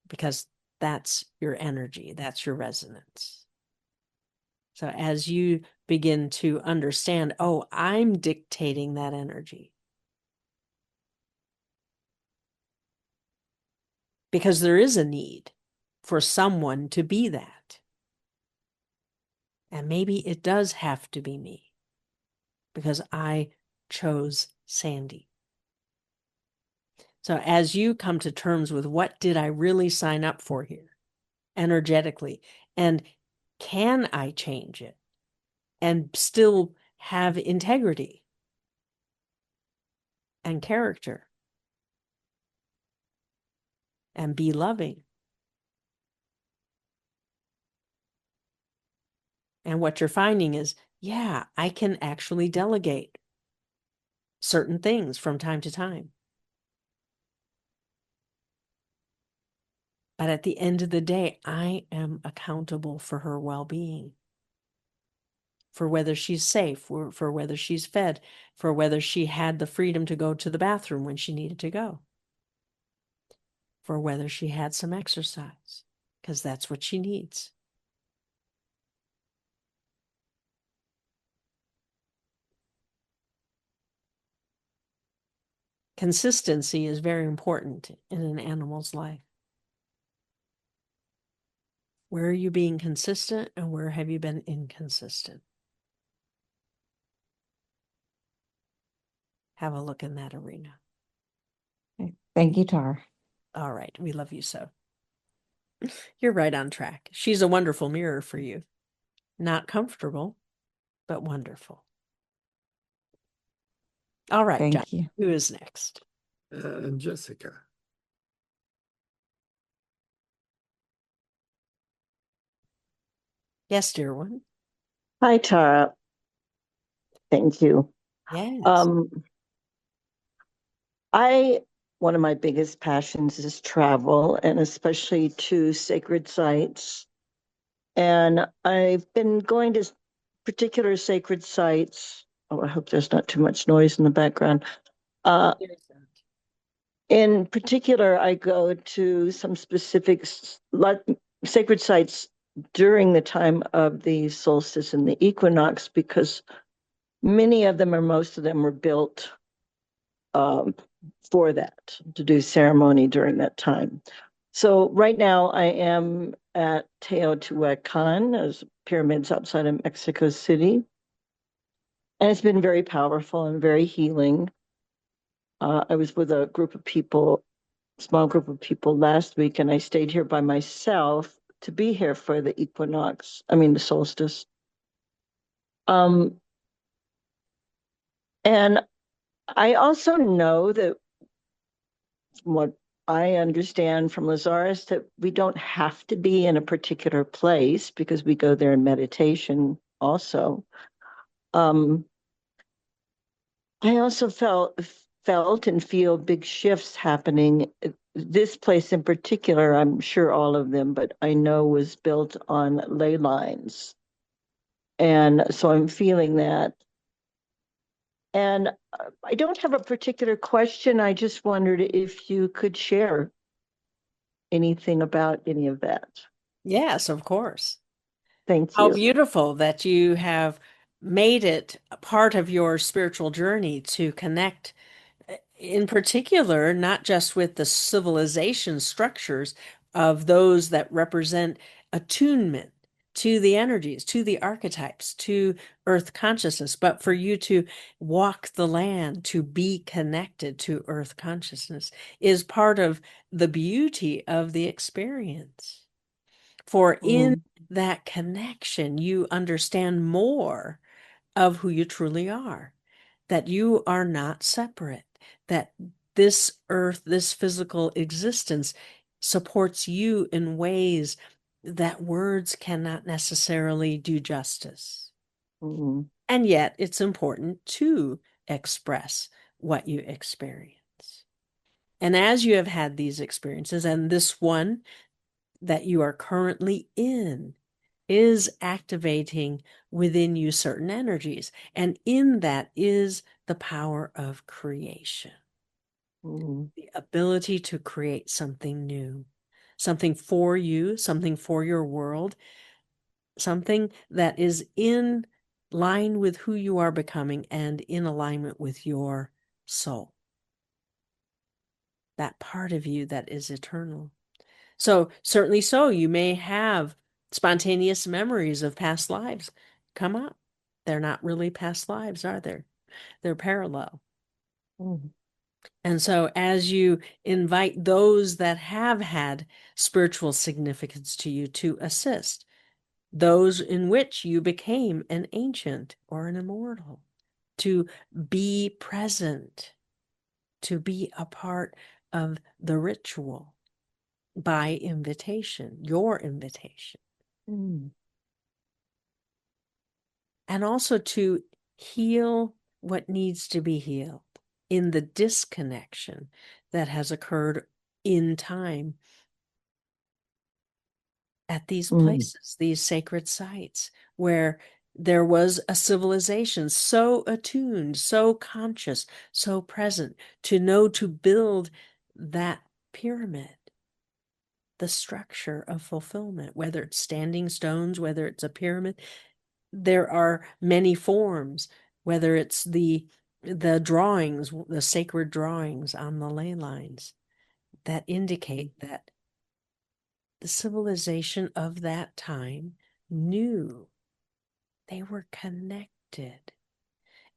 [SPEAKER 1] Because that's your energy. That's your resonance. So as you begin to understand, oh, I'm dictating that energy. Because there is a need for someone to be that. And maybe it does have to be me. Because I chose Sandy. So as you come to terms with what did I really sign up for here, energetically, and can I change it and still have integrity and character and be loving? And what you're finding is, yeah, I can actually delegate certain things from time to time. But at the end of the day, I am accountable for her well-being, for whether she's safe, for whether she's fed, for whether she had the freedom to go to the bathroom when she needed to go, for whether she had some exercise. because that's what she needs. Consistency is very important in an animal's life. Where are you being consistent and where have you been inconsistent? Have a look in that arena.
[SPEAKER 4] Thank you, Tar.
[SPEAKER 1] All right. We love you so. You're right on track. She's a wonderful mirror for you. Not comfortable, but wonderful. All right, John.
[SPEAKER 4] Thank you.
[SPEAKER 1] Who is next?
[SPEAKER 5] And Jessica.
[SPEAKER 1] Yes, dear one.
[SPEAKER 6] Hi, Tara. Thank you.
[SPEAKER 1] Yes.
[SPEAKER 6] One of my biggest passions is travel, and especially to sacred sites. And I've been going to particular sacred sites. Oh, I hope there's not too much noise in the background. In particular, I go to some specific sacred sites during the time of the solstice and the equinox, because many of them, or most of them, were built for that, to do ceremony during that time. So right now I am at Teotihuacan, those pyramids outside of Mexico City. And it's been very powerful and very healing. I was with a group of people, small group of people last week, and I stayed here by myself to be here for the the solstice. And I also know that what I understand from Lazarus, that we don't have to be in a particular place because we go there in meditation also. I also felt and feel big shifts happening. This place in particular, I'm sure all of them, but I know was built on ley lines. And so I'm feeling that. And I don't have a particular question. I just wondered if you could share anything about any of that.
[SPEAKER 1] Yes, of course.
[SPEAKER 6] Thank
[SPEAKER 1] How
[SPEAKER 6] you.
[SPEAKER 1] beautiful that you have made it a part of your spiritual journey to connect, in particular, not just with the civilization structures of those that represent attunement to the energies, to the archetypes, to earth consciousness, but for you to walk the land, to be connected to earth consciousness is part of the beauty of the experience. For in that connection, you understand more of who you truly are, that you are not separate, that this earth, this physical existence supports you in ways that words cannot necessarily do justice.
[SPEAKER 6] Mm-hmm.
[SPEAKER 1] And yet it's important to express what you experience. And as you have had these experiences, and this one that you are currently in is activating within you certain energies. And in that is the power of creation, the ability to create something new, something for you, something for your world, something that is in line with who you are becoming and in alignment with your soul, that part of you that is eternal. So certainly so, you may have spontaneous memories of past lives come up. They're not really past lives, are they? They're parallel. And so as you invite those that have had spiritual significance to you to assist, those in which you became an ancient or an immortal, to be present, to be a part of the ritual by invitation, your invitation. And also to heal what needs to be healed in the disconnection that has occurred in time at these places, these sacred sites, where there was a civilization so attuned, so conscious, so present to know to build that pyramid. the structure of fulfillment, whether it's standing stones, whether it's a pyramid. There are many forms, whether it's the drawings, the sacred drawings on the ley lines that indicate that the civilization of that time knew they were connected.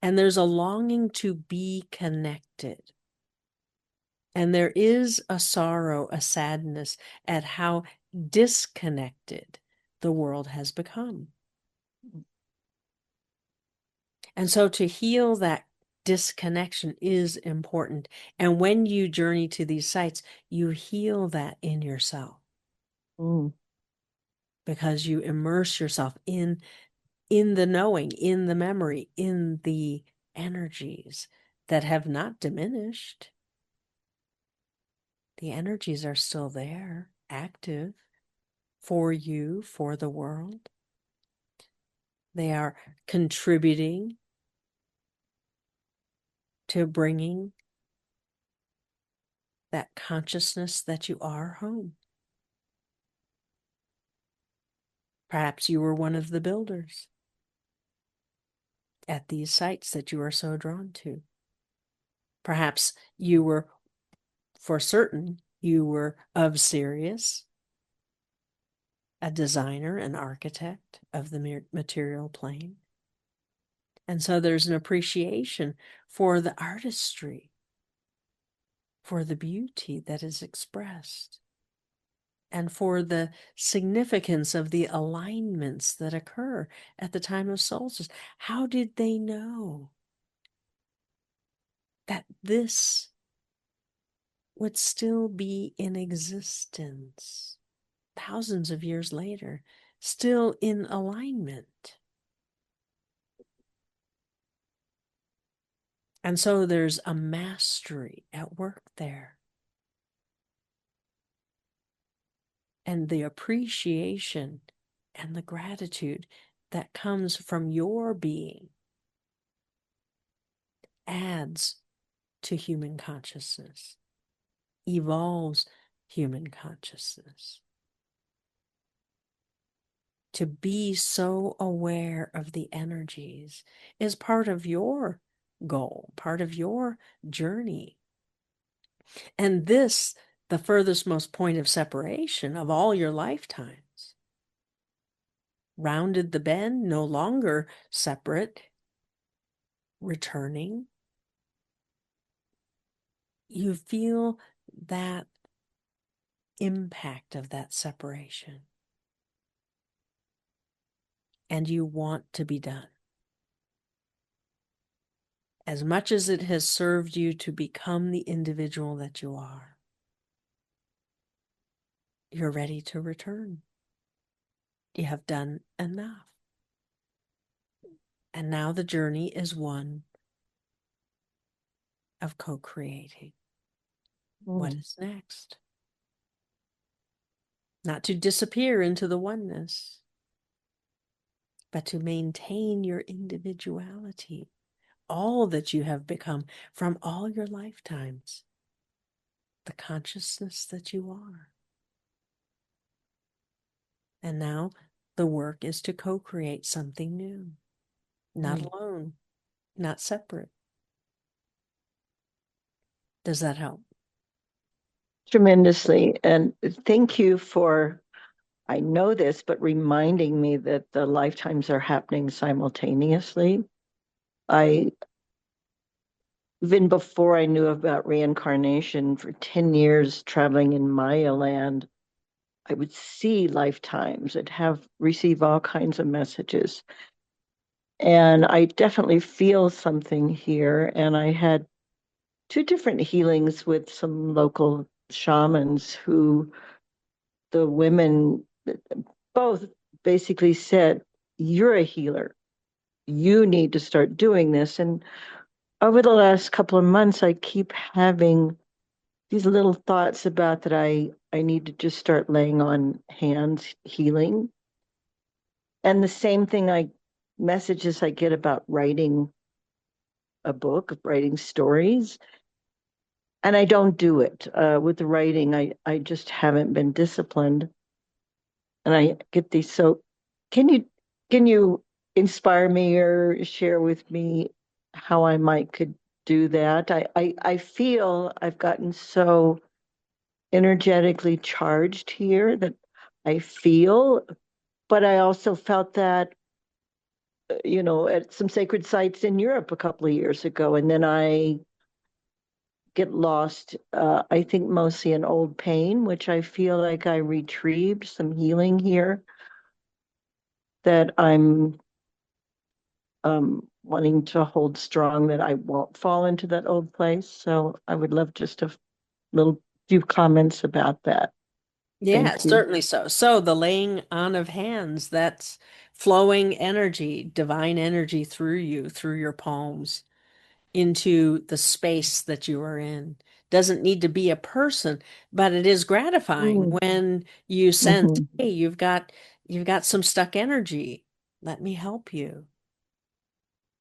[SPEAKER 1] And there's a longing to be connected. And there is a sorrow, a sadness at how disconnected the world has become. And so to heal that disconnection is important. And when you journey to these sites, you heal that in yourself. Because you immerse yourself in the knowing, in the memory, in the energies that have not diminished. The energies are still there, active for you, for the world. They are contributing to bringing that consciousness that you are home. Perhaps you were one of the builders at these sites that you are so drawn to. Perhaps you were, for certain, you were of Sirius, a designer, an architect of the material plane. And so there's an appreciation for the artistry, for the beauty that is expressed, and for the significance of the alignments that occur at the time of solstice. How did they know that this would still be in existence thousands of years later, still in alignment? And so there's a mastery at work there. And the appreciation and the gratitude that comes from your being adds to human consciousness, evolves human consciousness. To be so aware of the energies is part of your goal, part of your journey. And this, the furthest most point of separation of all your lifetimes. Rounded the bend, no longer separate, returning. You feel that impact of that separation. And you want to be done. As much as it has served you to become the individual that you are, you're ready to return. You have done enough. And now the journey is one of co-creating. What is next? Not to disappear into the oneness, but to maintain your individuality, all that you have become from all your lifetimes, the consciousness that you are. And now the work is to co-create something new, not alone, not separate. Does that help?
[SPEAKER 6] Tremendously. And thank you for, I know this, but reminding me that the lifetimes are happening simultaneously. Even before I knew about reincarnation, for 10 years traveling in Maya land, I would see lifetimes and receive all kinds of messages. And I definitely feel something here. And I had 2 different healings with some local shamans who the women both basically said, "You're a healer. You need to start doing this." And over the last couple of months, I keep having these little thoughts about that I need to just start laying on hands, healing. And the same thing messages I get about writing a book, writing stories. and I don't do it with the writing. I just haven't been disciplined, and I get these. So, can you can you inspire me or share with me how I might could do that? I feel I've gotten so energetically charged here that I feel, but I also felt that at some sacred sites in Europe a couple of years ago, and then I get lost, I think mostly in old pain, which I feel like I retrieved some healing here that I'm wanting to hold strong, that I won't fall into that old place. So I would love just a little few comments about that.
[SPEAKER 1] Yeah,
[SPEAKER 6] Thank you.
[SPEAKER 1] certainly so. So the laying on of hands, that's flowing energy, divine energy through you, through your palms, into the space that you are in. Doesn't need to be a person, but it is gratifying
[SPEAKER 6] Mm,
[SPEAKER 1] when you sense,
[SPEAKER 6] mhm,
[SPEAKER 1] hey, you've got some stuck energy. Let me help you.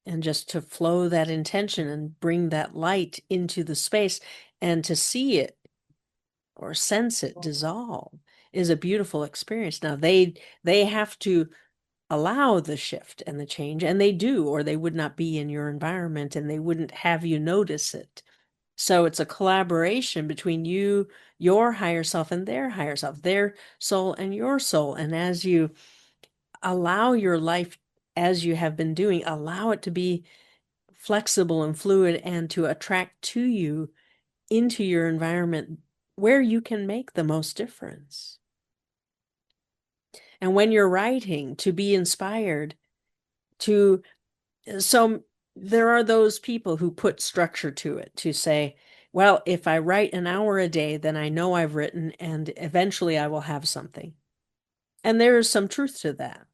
[SPEAKER 1] And just to flow that intention and bring that light into the space and to see it or sense it dissolve is a beautiful experience. Now they have to allow the shift and the change, and they do, or they would not be in your environment and they wouldn't have you notice it. So it's a collaboration between you, your higher self, and their higher self, their soul and your soul. And as you allow your life, as you have been doing, allow it to be flexible and fluid and to attract to you into your environment where you can make the most difference. And when you're writing, to be inspired to, so there are those people who put structure to it to say, well, if I write an hour a day, then I know I've written and eventually I will have something. And there is some truth to that.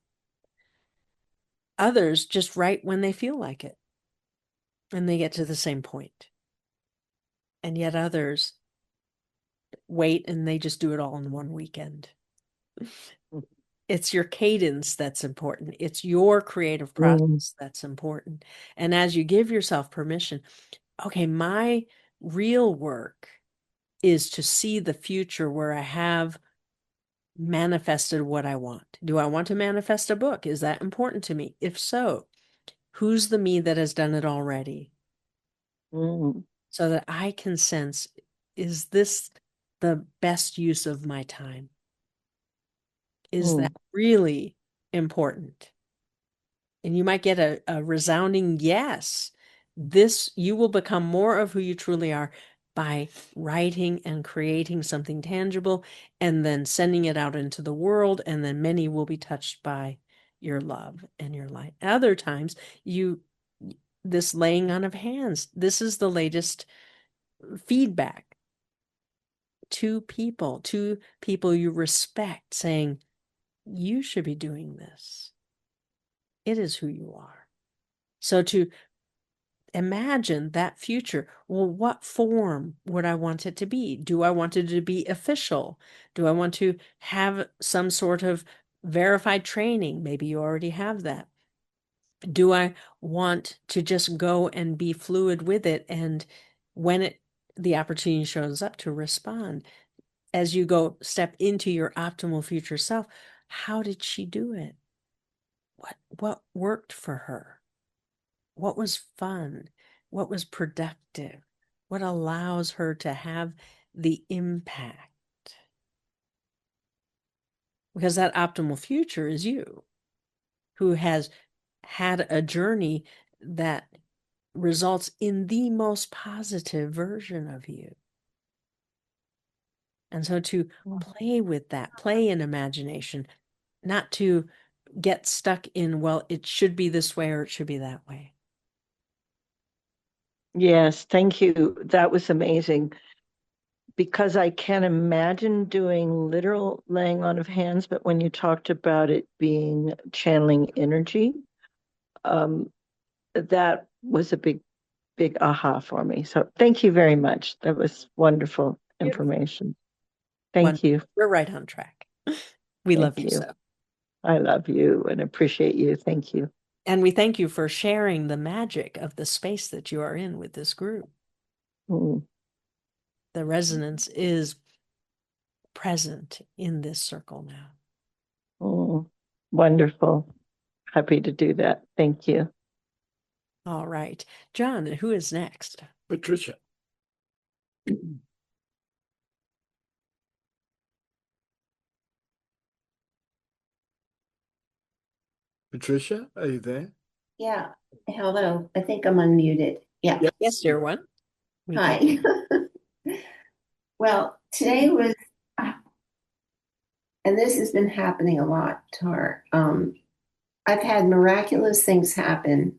[SPEAKER 1] Others just write when they feel like it and they get to the same point. And yet others wait and they just do it all in one weekend. It's your cadence that's important. It's your creative
[SPEAKER 6] mm,
[SPEAKER 1] process that's important. And as you give yourself permission, okay, my real work is to see the future where I have manifested what I want. Do I want to manifest a book? Is that important to me? If so, who's the me that has done it already?
[SPEAKER 6] mm,
[SPEAKER 1] So that I can sense, is this the best use of my time? Is that
[SPEAKER 6] mm,
[SPEAKER 1] really important? And you might get a resounding yes. This, you will become more of who you truly are by writing and creating something tangible and then sending it out into the world. And then many will be touched by your love and your light. Other times, this laying on of hands, this is the latest feedback to people you respect, saying, you should be doing this. It is who you are. So to imagine that future. Well, what form would I want it to be? Do I want it to be official? Do I want to have some sort of verified training? Maybe you already have that. Do I want to just go and be fluid with it? And when the opportunity shows up, to respond as you go step into your optimal future self. How did she do it? What worked for her? What was fun? What was productive? What allows her to have the impact? Because that optimal future is you, who has had a journey that results in the most positive version of you. And so to
[SPEAKER 6] mm.
[SPEAKER 1] play with that, play in imagination, not to get stuck in, well, it should be this way or it should be that way.
[SPEAKER 6] Yes, thank you. That was amazing, because I can imagine doing literal laying on of hands, but when you talked about it being channeling energy, um, that was a big aha for me. So thank you very much. That was wonderful
[SPEAKER 1] Beautiful.
[SPEAKER 6] information. Thank
[SPEAKER 1] Wonderful.
[SPEAKER 6] you.
[SPEAKER 1] We're right on track. We love
[SPEAKER 6] Thank
[SPEAKER 1] you
[SPEAKER 6] you.
[SPEAKER 1] so.
[SPEAKER 6] I love you and appreciate you. Thank you.
[SPEAKER 1] And we thank you for sharing the magic of the space that you are in with this group.
[SPEAKER 6] Mm.
[SPEAKER 1] the resonance is present in this circle now.
[SPEAKER 6] Oh, wonderful. Happy to do that. Thank you.
[SPEAKER 1] All right. John, who is next?
[SPEAKER 5] Patricia. Patricia, are you there?
[SPEAKER 7] Yeah. Hello. I think I'm unmuted. Yeah.
[SPEAKER 1] Yes, dear one.
[SPEAKER 7] Hi. Well, today was, and this has been happening a lot, Tar. I've had miraculous things happen,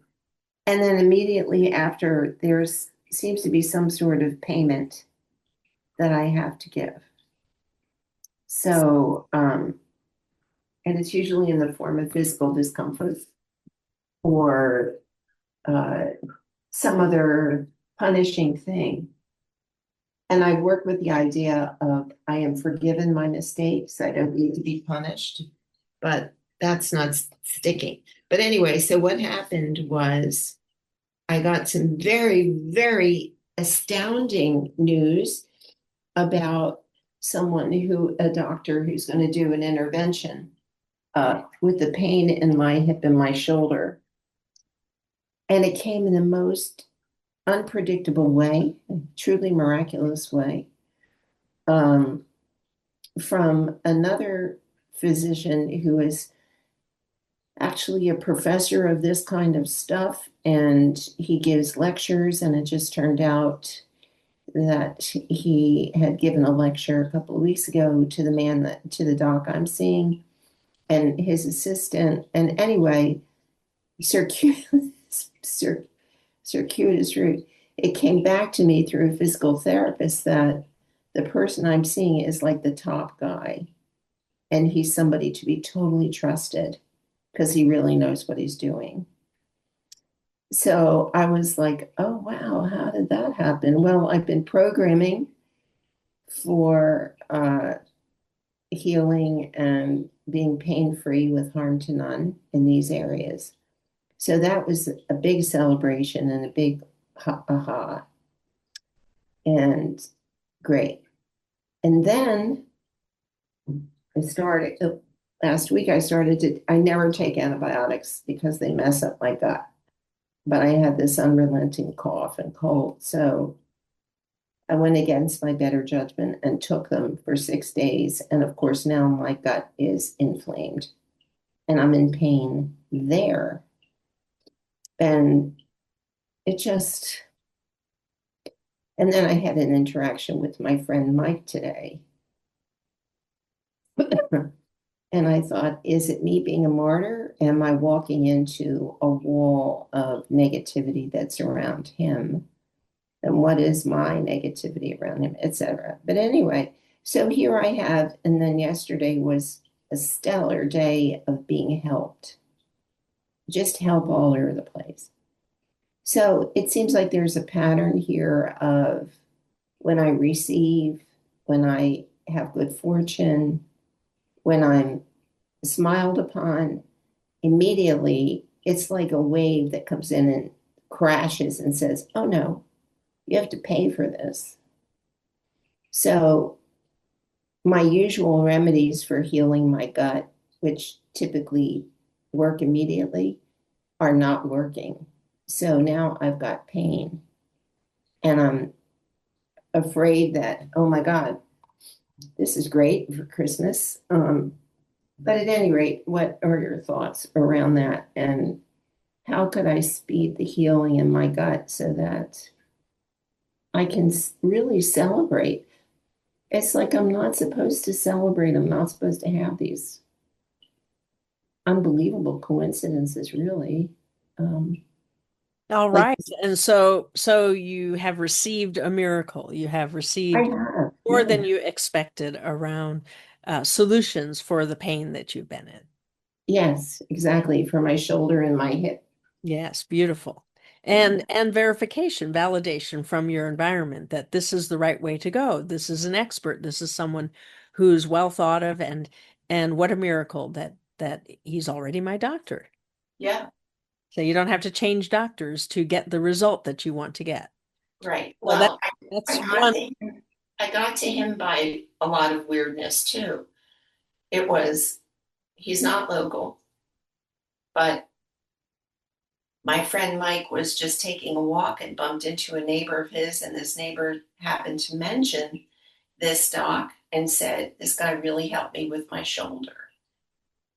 [SPEAKER 7] and then immediately after, there's seems to be some sort of payment that I have to give. So, and it's usually in the form of physical discomfort or uh, some other punishing thing. And I work with the idea of I am forgiven my mistakes. I don't need to be punished, but that's not sticking. But anyway, so what happened was I got some very, very astounding news about a doctor who's going to do an intervention with the pain in my hip and my shoulder. And it came in the most unpredictable way, truly miraculous way, from another physician who is actually a professor of this kind of stuff. And he gives lectures, and it just turned out that he had given a lecture a couple of weeks ago to the doc I'm seeing and his assistant. And anyway, circuitous route. It came back to me through a physical therapist that the person I'm seeing is like the top guy, and he's somebody to be totally trusted because he really knows what he's doing. So I was like, oh, wow, how did that happen? Well, I've been programming for healing and being pain-free with harm to none in these areas. So that was a big celebration and a big aha, and great. And then last week I never take antibiotics because they mess up my gut. But I had this unrelenting cough and cold. So I went against my better judgment and took them for 6 days. And of course, now my gut is inflamed and I'm in pain there. And it just, and then I had an interaction with my friend Mike today. And I thought, is it me being a martyr? Am I walking into a wall of negativity that's around him? And what is my negativity around him, etc. But anyway, so here I have, and then yesterday was a stellar day of being helped. Just help all over the place. So it seems like there's a pattern here of when I receive, when I have good fortune, when I'm smiled upon, immediately it's like a wave that comes in and crashes and says, oh no, you have to pay for this. So my usual remedies for healing my gut, which typically work immediately, are not working. So now I've got pain and I'm afraid that, oh my God, this is great for Christmas. But at any rate, what are your thoughts around that? And how could I speed the healing in my gut so that I can really celebrate? It's like I'm not supposed to celebrate. I'm not supposed to have these unbelievable coincidences, really.
[SPEAKER 1] All
[SPEAKER 7] Like
[SPEAKER 1] right. And so you have received a miracle. You have
[SPEAKER 7] I
[SPEAKER 1] received
[SPEAKER 7] have,
[SPEAKER 1] more than you expected around solutions for the pain that you've been in.
[SPEAKER 7] yes, exactly, for my shoulder and my hip.
[SPEAKER 1] Yes, beautiful. And verification, validation from your environment that this is the right way to go. This is an expert. This is someone who's well thought of, and what a miracle that he's already my doctor.
[SPEAKER 7] Yeah,
[SPEAKER 1] So you don't have to change doctors to get the result that you want to get.
[SPEAKER 7] right.
[SPEAKER 1] Well,
[SPEAKER 7] Well, I
[SPEAKER 1] that's
[SPEAKER 7] got
[SPEAKER 1] one.
[SPEAKER 7] to him. I got to him by a lot of weirdness too. It was, he's not local, but my friend Mike was just taking a walk and bumped into a neighbor of his, and this neighbor happened to mention this doc and said, "This guy really helped me with my shoulder."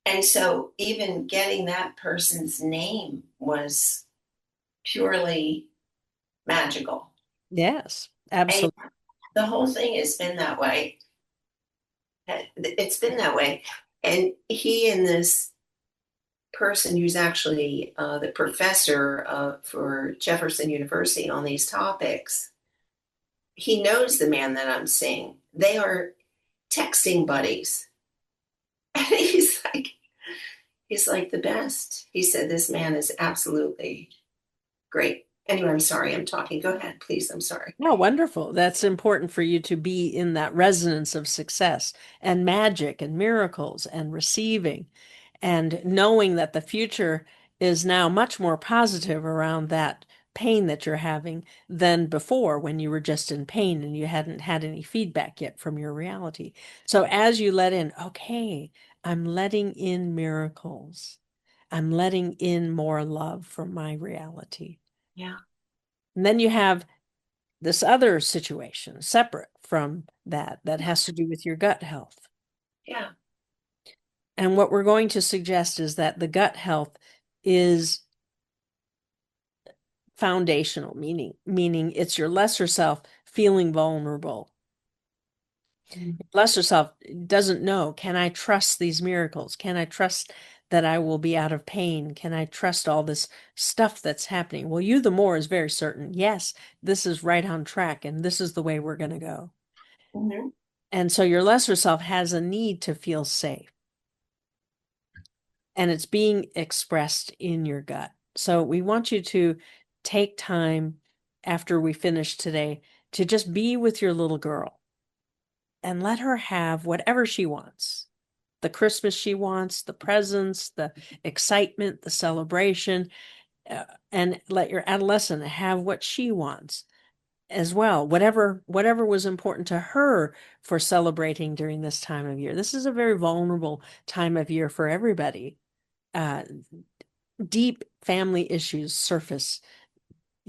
[SPEAKER 7] And so even getting that person's name was purely magical.
[SPEAKER 1] Yes,
[SPEAKER 7] And
[SPEAKER 1] absolutely.
[SPEAKER 7] the whole thing has been that way. It's been that way. And he and this person who's actually the professor for Jefferson University on these topics, he knows the man that I'm seeing. They are texting buddies. And he's like the best. He said, "This man is absolutely great." Anyway, I'm sorry, I'm talking. Go ahead, please. I'm sorry.
[SPEAKER 1] No, wonderful. That's important for you to be in that resonance of success and magic and miracles and receiving and knowing that the future is now much more positive around that pain that you're having than before when you were just in pain and you hadn't had any feedback yet from your reality. So as you let in, okay, I'm letting in miracles. I'm letting in more love from my reality.
[SPEAKER 7] Yeah,
[SPEAKER 1] And then you have this other situation separate from that that has to do with your gut health.
[SPEAKER 7] yeah.
[SPEAKER 1] And what we're going to suggest is that the gut health is foundational, meaning it's your lesser self feeling vulnerable. Lesser self doesn't know, can I trust these miracles? Can I trust that I will be out of pain? Can I trust all this stuff that's happening? Well, you the more is very certain. Yes, this is right on track and this is the way we're going to go.
[SPEAKER 7] Mm-hmm.
[SPEAKER 1] And so your lesser self has a need to feel safe. And it's being expressed in your gut. So we want you to take time after we finish today to just be with your little girl and let her have whatever she wants. The Christmas she wants, the presents, the excitement, the celebration, and let your adolescent have what she wants as well. Whatever was important to her for celebrating during this time of year. This is a very vulnerable time of year for everybody. Uh, Deep family issues surface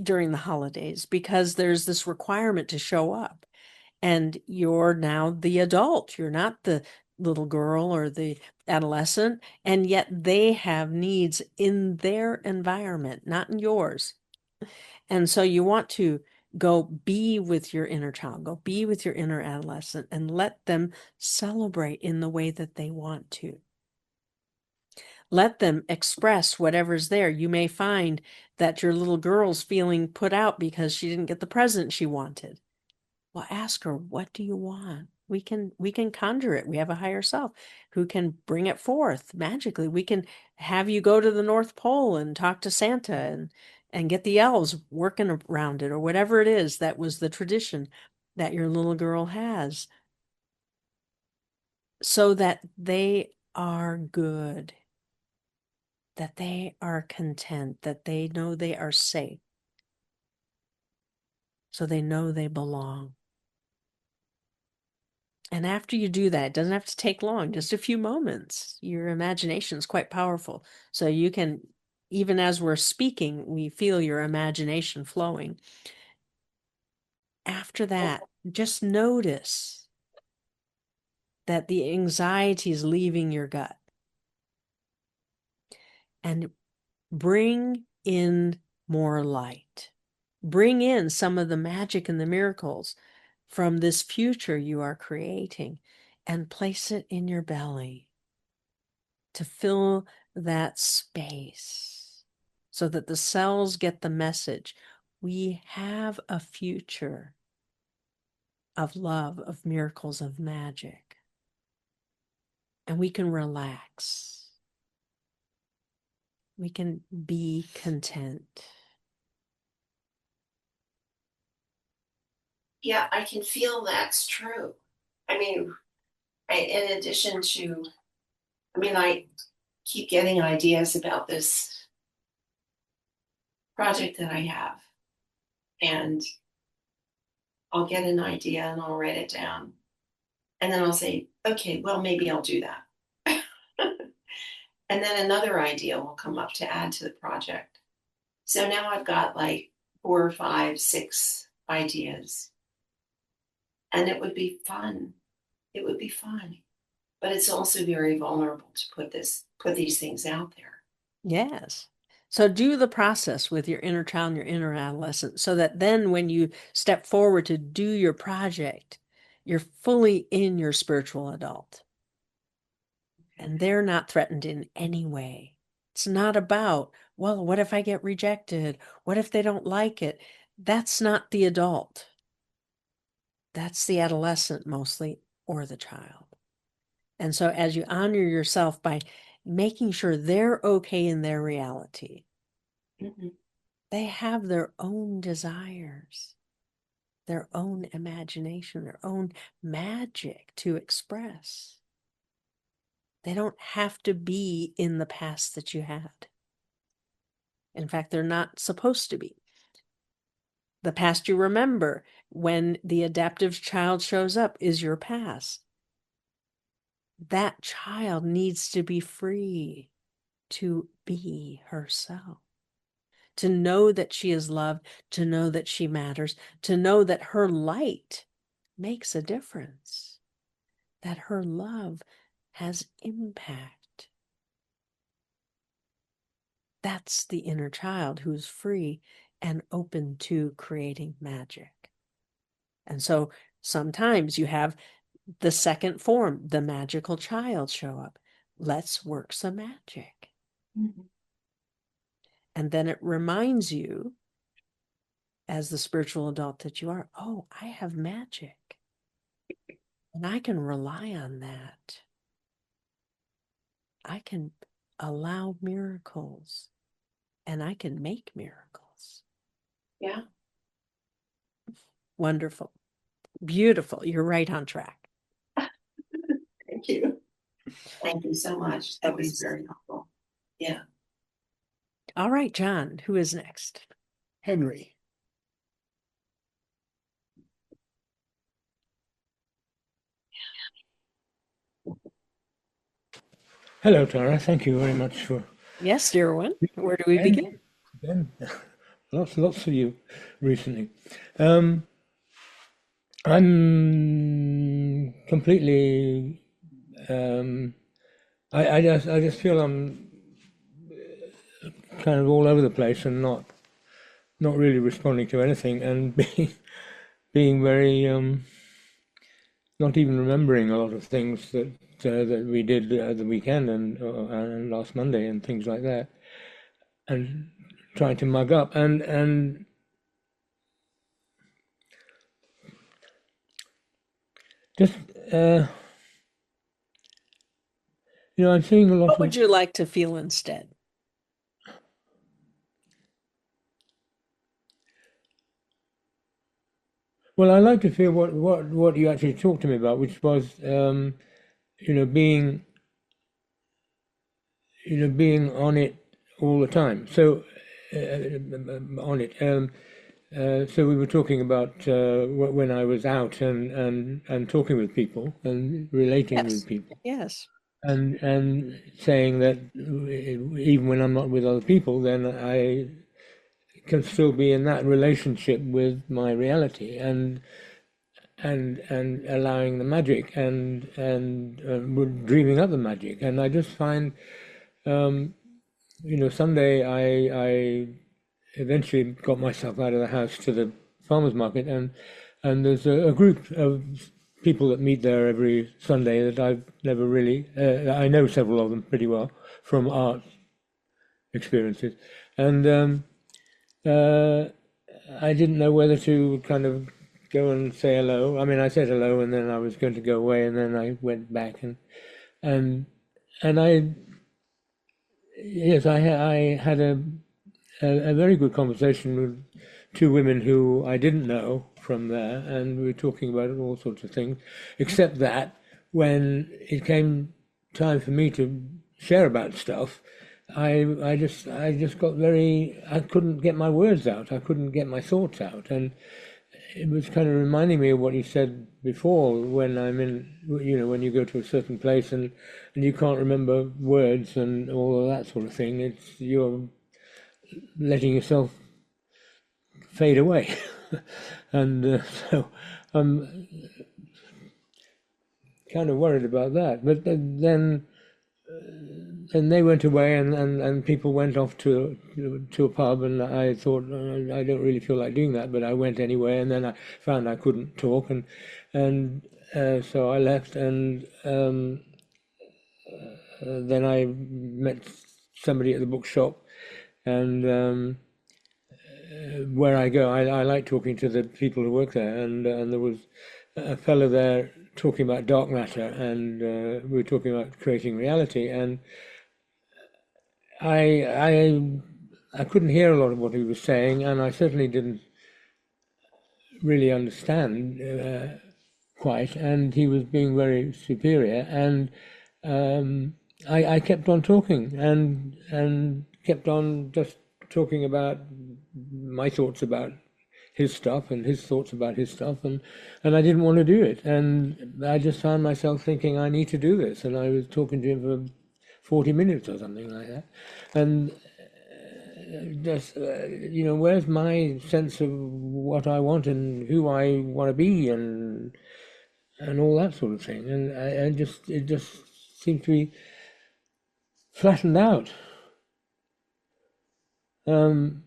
[SPEAKER 1] during the holidays because there's this requirement to show up. And you're now the adult. You're not the little girl or the adolescent. And yet they have needs in their environment, not in yours. And so you want to go be with your inner child, go be with your inner adolescent and let them celebrate in the way that they want to. Let them express whatever's there. You may find that your little girl's feeling put out because she didn't get the present she wanted. Well, ask her, what do you want? We can conjure it. We have a higher self who can bring it forth magically. We can have you go to the North Pole and talk to Santa and get the elves working around it or whatever it is that was the tradition that your little girl has so that they are good, that they are content, that they know they are safe, so they know they belong. And after you do that, it doesn't have to take long, just a few moments. Your imagination is quite powerful. So you can, even as we're speaking, we feel your imagination flowing. After that, just notice that the anxiety is leaving your gut and bring in more light. Bring in some of the magic and the miracles from this future you are creating and place it in your belly to fill that space so that the cells get the message. We have a future of love, of miracles, of magic, and we can relax. We can be content.
[SPEAKER 7] Yeah, I can feel that's true. I mean, in addition to, I keep getting ideas about this project that I have. And I'll get an idea and I'll write it down. And then I'll say, okay, well, maybe I'll do that. And then another idea will come up to add to the project. So now I've got like 4, 5, 6 ideas. And it would be fun. It would be fun. But it's also very vulnerable to put these things out there.
[SPEAKER 1] Yes. So do the process with your inner child and your inner adolescent so that then when you step forward to do your project, you're fully in your spiritual adult. And they're not threatened in any way. It's not about, well, what if I get rejected? What if they don't like it? That's not the adult. That's the adolescent mostly, or the child. And so as you honor yourself by making sure they're okay in their reality, they have their own desires, their own imagination, their own magic to express. They don't have to be in the past that you had. In fact, they're not supposed to be. The past you remember when the adaptive child shows up is your past. That child needs to be free to be herself, to know that she is loved, to know that she matters, to know that her light makes a difference, that her love has impact. That's the inner child who's free and open to creating magic. And so sometimes you have the second form, the magical child, show up. Let's work some magic. And then it reminds you, as the spiritual adult that you are, oh, I have magic. And I can rely on that. I can allow miracles and I can make miracles.
[SPEAKER 7] Yeah.
[SPEAKER 1] Wonderful. Beautiful. You're right on track.
[SPEAKER 7] Thank you. Thank you so much. That was very helpful. Yeah.
[SPEAKER 1] All right, John, who is next?
[SPEAKER 5] Henry.
[SPEAKER 8] Hello, Tara. Thank you very much for
[SPEAKER 1] Yes, dear one. Where do we begin?
[SPEAKER 8] again. Lots of you recently. I'm completely. I just feel I'm kind of all over the place and not really responding to anything and being very not even remembering a lot of things that we did the weekend and last Monday and things like that, and trying to mug up and just I'm seeing a lot
[SPEAKER 1] What would you like to feel instead?
[SPEAKER 8] Well, I like to feel what you actually talked to me about, which was being being on it all the time. So on it. So we were talking about when I was out and talking with people and relating with people,
[SPEAKER 1] Yes.
[SPEAKER 8] and saying that even when I'm not with other people, then I can still be in that relationship with my reality and allowing the magic and dreaming up the magic. And I just find, someday I eventually got myself out of the house to the farmers market, and there's a group of people that meet there every Sunday that I've never really I know several of them pretty well from art experiences, and I didn't know whether to kind of go and say hello. I mean, I said hello, and then I was going to go away, and then I went back, and and I yes, I had a very good conversation with two women who I didn't know from there, and we were talking about all sorts of things, except that when it came time for me to share about stuff, I just got very, I couldn't get my words out, I couldn't get my thoughts out, and it was kind of reminding me of what you said before when I'm in, when you go to a certain place and you can't remember words and all of that sort of thing. You're letting yourself fade away. And so I'm kind of worried about that. But then and they went away and people went off to a pub, and I thought, I don't really feel like doing that, but I went anyway, and then I found I couldn't talk, and so I left, and then I met somebody at the bookshop, and where I go, I like talking to the people who work there, and there was a fellow there talking about dark matter, and we were talking about creating reality, and I couldn't hear a lot of what he was saying, and I certainly didn't really understand quite. And he was being very superior, and I kept on talking and kept on just talking about my thoughts about his stuff and his thoughts about his stuff, and I didn't want to do it, and I just found myself thinking I need to do this, and I was talking to him for 40 minutes or something like that, and just where's my sense of what I want and who I want to be and all that sort of thing, and I just it just seemed to be flattened out. Um,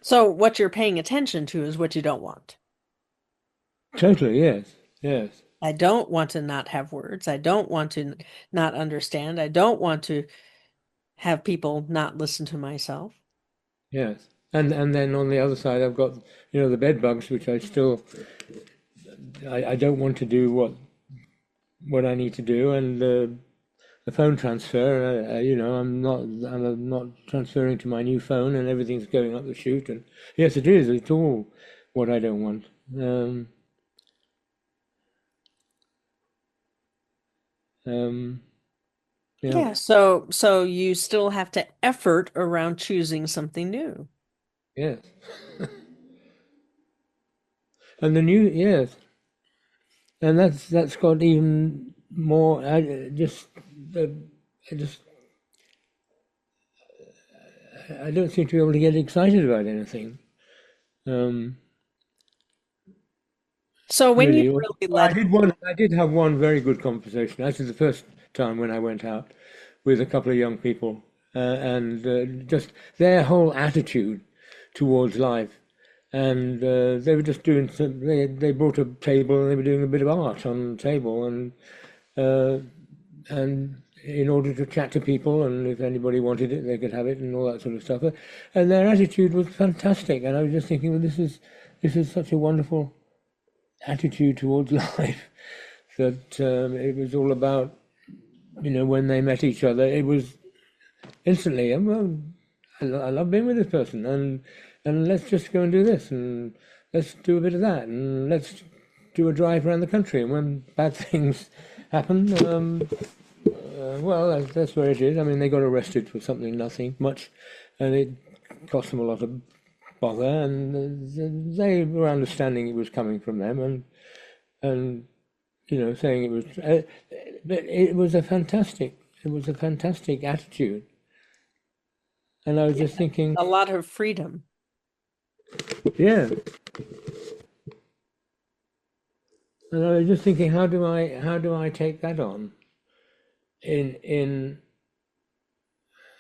[SPEAKER 1] So what you're paying attention to is what you don't want.
[SPEAKER 8] Totally, yes, yes,
[SPEAKER 1] I don't want to not have words. I don't want to not understand. I don't want to have people not listen to myself.
[SPEAKER 8] yes. And then on the other side, I've got the bed bugs, which I don't want to do what I need to do, and the phone transfer. I'm not transferring to my new phone, and everything's going up the chute. And yes, it is. It's all what I don't want. Um, um, yeah,
[SPEAKER 1] Yeah, so you still have to effort around choosing something new.
[SPEAKER 8] yes. And the new, yes, and that's got even more. I just I don't seem to be able to get excited about anything. Um,
[SPEAKER 1] So when you
[SPEAKER 8] really.
[SPEAKER 1] really let
[SPEAKER 8] I did have one very good conversation. Actually, the first time when I went out with a couple of young people, and just their whole attitude towards life. And they were just doing some. They brought a table and they were doing a bit of art on the table, uh, and in order to chat to people, and if anybody wanted it, they could have it, and all that sort of stuff. And their attitude was fantastic. And I was just thinking, well, this is such a wonderful attitude towards life that it was all about, when they met each other, it was instantly, well, I love being with this person, and let's just go and do this, and let's do a bit of that, and let's do a drive around the country. And when bad things happen, well, that's where it is. I mean, they got arrested for something, nothing much, and it cost them a lot of bother, and they were understanding it was coming from them, and saying it was, but it was a fantastic attitude, and I was just thinking,
[SPEAKER 1] a lot of freedom.
[SPEAKER 8] yeah, and I was just thinking, how do I take that on? In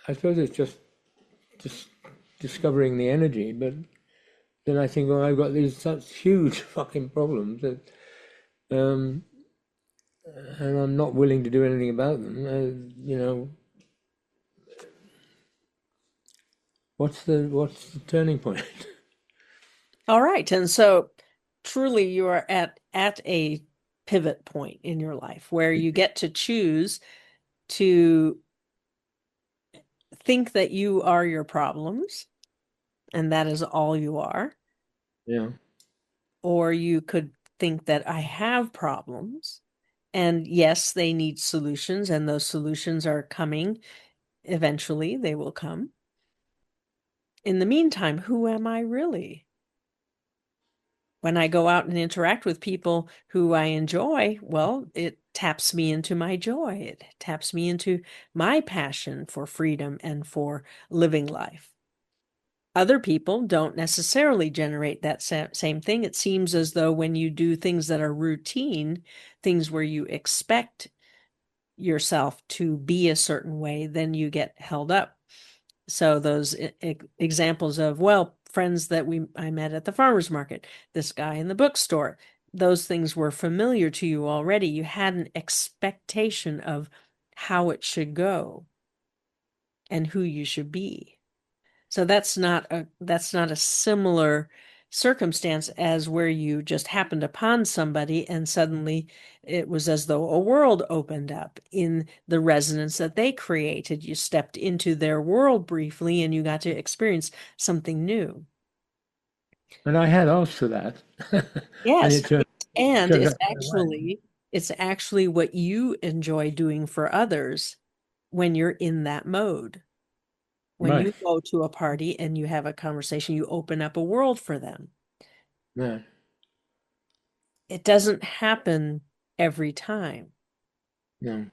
[SPEAKER 8] I suppose it's just discovering the energy, but then I think, well, I've got these such huge fucking problems that, um, and I'm not willing to do anything about them. What's the turning point?
[SPEAKER 1] All right. And so truly you are at a pivot point in your life where you get to choose to think that you are your problems and that is all you are,
[SPEAKER 8] Yeah,
[SPEAKER 1] or you could think that I have problems and yes, they need solutions and those solutions are coming eventually, they will come. in the meantime, who am I really? When I go out and interact with people who I enjoy, well, it taps me into my joy. It taps me into my passion for freedom and for living life. Other people don't necessarily generate that same thing. It seems as though when you do things that are routine, things where you expect yourself to be a certain way, then you get held up. So those examples of, well, friends that I met at the farmer's market, this guy in the bookstore, those things were familiar to you already. You had an expectation of how it should go and who you should be. So that's not a similar circumstance as where you just happened upon somebody and suddenly it was as though a world opened up in the resonance that they created. You stepped into their world briefly and you got to experience something new.
[SPEAKER 8] And I had asked for that. And
[SPEAKER 1] Yes,
[SPEAKER 8] it turned,
[SPEAKER 1] and
[SPEAKER 8] turned out quite well.
[SPEAKER 1] it's actually what you enjoy doing for others when you're in that mode. When
[SPEAKER 8] Right.
[SPEAKER 1] you go to a party and you have a conversation, you open up a world for them.
[SPEAKER 8] Yeah.
[SPEAKER 1] It doesn't happen every time.
[SPEAKER 8] No.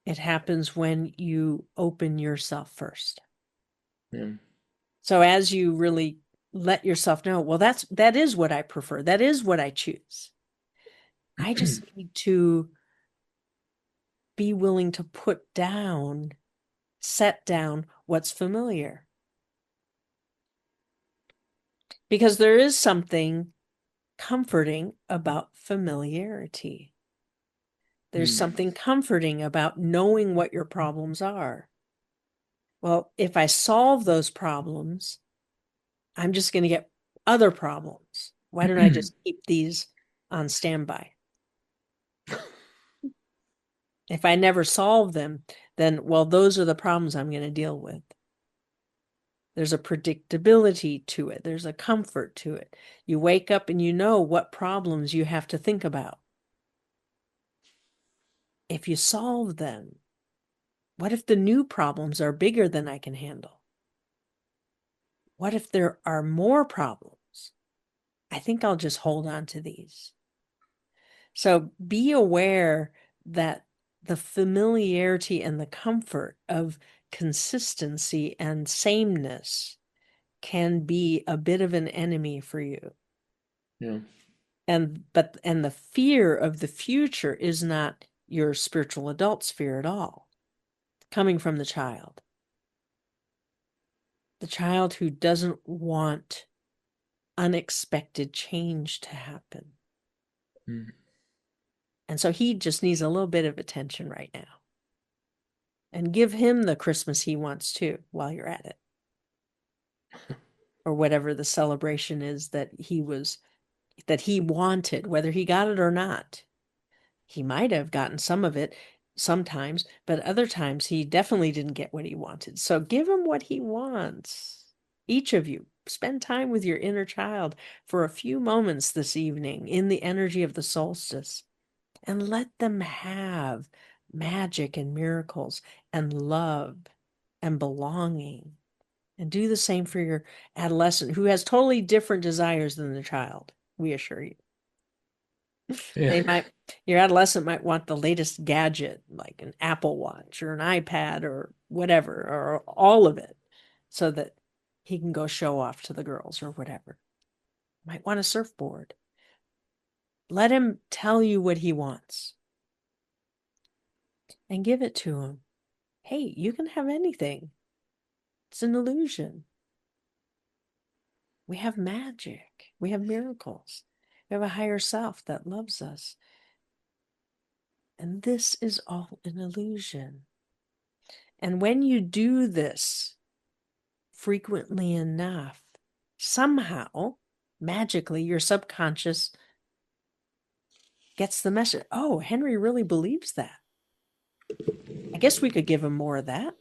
[SPEAKER 1] It happens when you open yourself first.
[SPEAKER 8] Yeah.
[SPEAKER 1] So as you really let yourself know, well, that is what I prefer. That is what I choose. I just need to be willing to set down what's familiar. Because there is something comforting about familiarity. There's something comforting about knowing what your problems are. Well, if I solve those problems, I'm just going to get other problems. Why don't I just keep these on standby? If I never solve them, then, well, those are the problems I'm going to deal with. There's a predictability to it. There's a comfort to it. You wake up and you know what problems you have to think about. If you solve them, what if the new problems are bigger than I can handle? What if there are more problems? I think I'll just hold on to these. So be aware that the familiarity and the comfort of consistency and sameness can be a bit of an enemy for you.
[SPEAKER 8] Yeah.
[SPEAKER 1] And the fear of the future is not your spiritual adult's fear at all, coming from the child. The child who doesn't want unexpected change to happen.
[SPEAKER 8] Mm.
[SPEAKER 1] And so he just needs a little bit of attention right now. And give him the Christmas he wants too while you're at it. Or whatever the celebration is that he wanted, whether he got it or not. He might have gotten some of it sometimes, but other times he definitely didn't get what he wanted. So give him what he wants. Each of you, spend time with your inner child for a few moments this evening in the energy of the solstice and let them have magic and miracles and love and belonging. And do the same for your adolescent who has totally different desires than the child, we assure you.
[SPEAKER 8] Yeah.
[SPEAKER 1] Your adolescent might want the latest gadget, like an Apple Watch or an iPad or whatever, or all of it, so that he can go show off to the girls or whatever. Might want a surfboard. Let him tell you what he wants and give it to him. Hey, you can have anything. It's an illusion. We have magic. We have miracles. We have a higher self that loves us. And this is all an illusion. And when you do this frequently enough, somehow, magically, your subconscious gets the message. Oh, Henry really believes that. I guess we could give him more of that.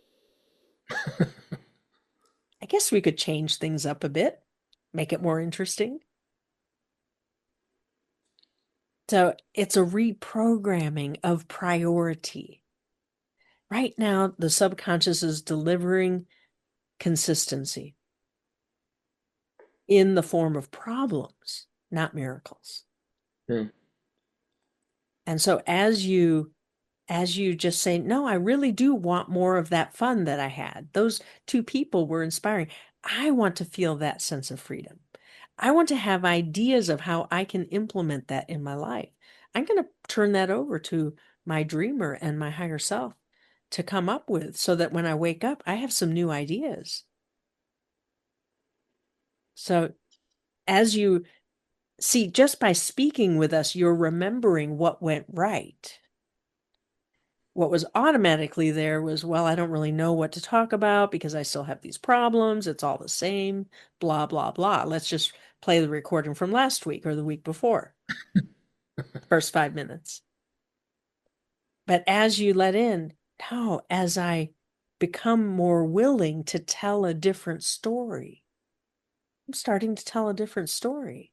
[SPEAKER 1] I guess we could change things up a bit, make it more interesting. So it's a reprogramming of priority. Right now, the subconscious is delivering consistency in the form of problems, not miracles.
[SPEAKER 8] Yeah.
[SPEAKER 1] And so as you just say, no, I really do want more of that fun that I had. Those two people were inspiring. I want to feel that sense of freedom. I want to have ideas of how I can implement that in my life. I'm going to turn that over to my dreamer and my higher self to come up with, so that when I wake up, I have some new ideas. So as you see, just by speaking with us, you're remembering what went right. What was automatically there was, well, I don't really know what to talk about because I still have these problems. It's all the same, blah, blah, blah. Let's just play the recording from last week or the week before. First 5 minutes. But as you let in, no, as I become more willing to tell a different story, I'm starting to tell a different story.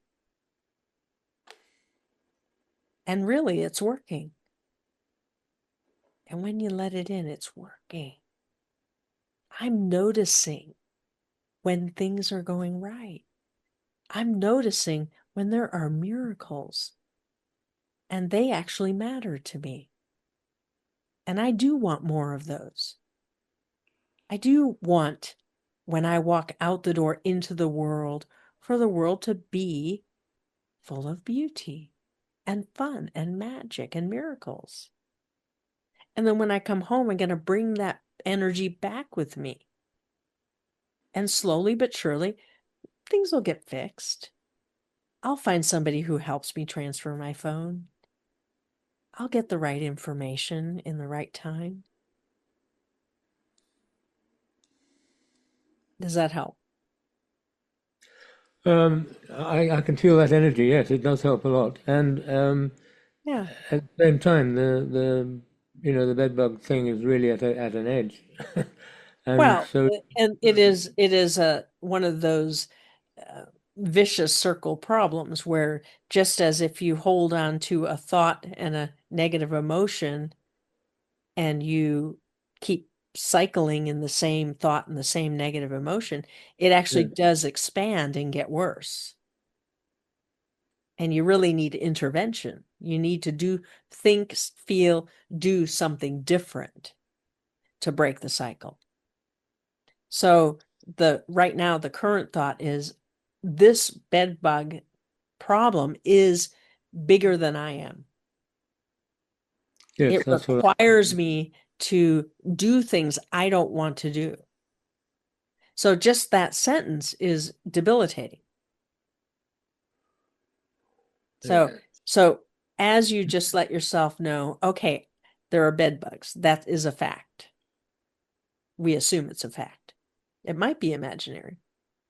[SPEAKER 1] And really, it's working. And when you let it in, it's working. I'm noticing when things are going right. I'm noticing when there are miracles, and they actually matter to me. And I do want more of those. I do want, when I walk out the door into the world, for the world to be full of beauty and fun and magic and miracles. And then when I come home, I'm going to bring that energy back with me. And slowly but surely, things will get fixed. I'll find somebody who helps me transfer my phone. I'll get the right information in the right time. Does that help?
[SPEAKER 8] I can feel that energy. Yes, it does help a lot. And
[SPEAKER 1] Yeah.
[SPEAKER 8] at the same time, the bed bug thing is really at an edge, and
[SPEAKER 1] Well,
[SPEAKER 8] so
[SPEAKER 1] and it is one of those uh, vicious circle problems where, just as if you hold on to a thought and a negative emotion and you keep cycling in the same thought and the same negative emotion, it actually
[SPEAKER 8] yeah,
[SPEAKER 1] does expand and get worse. And you really need intervention. You need to think, feel, do something different to break the cycle. So right now, the current thought is, this bed bug problem is bigger than I am.
[SPEAKER 8] yes,
[SPEAKER 1] It
[SPEAKER 8] that's what.
[SPEAKER 1] requires me to do things I don't want to do. So just that sentence is debilitating.
[SPEAKER 8] Yeah,
[SPEAKER 1] So as you just let yourself know, okay, there are bed bugs. That is a fact. We assume it's a fact. It might be imaginary.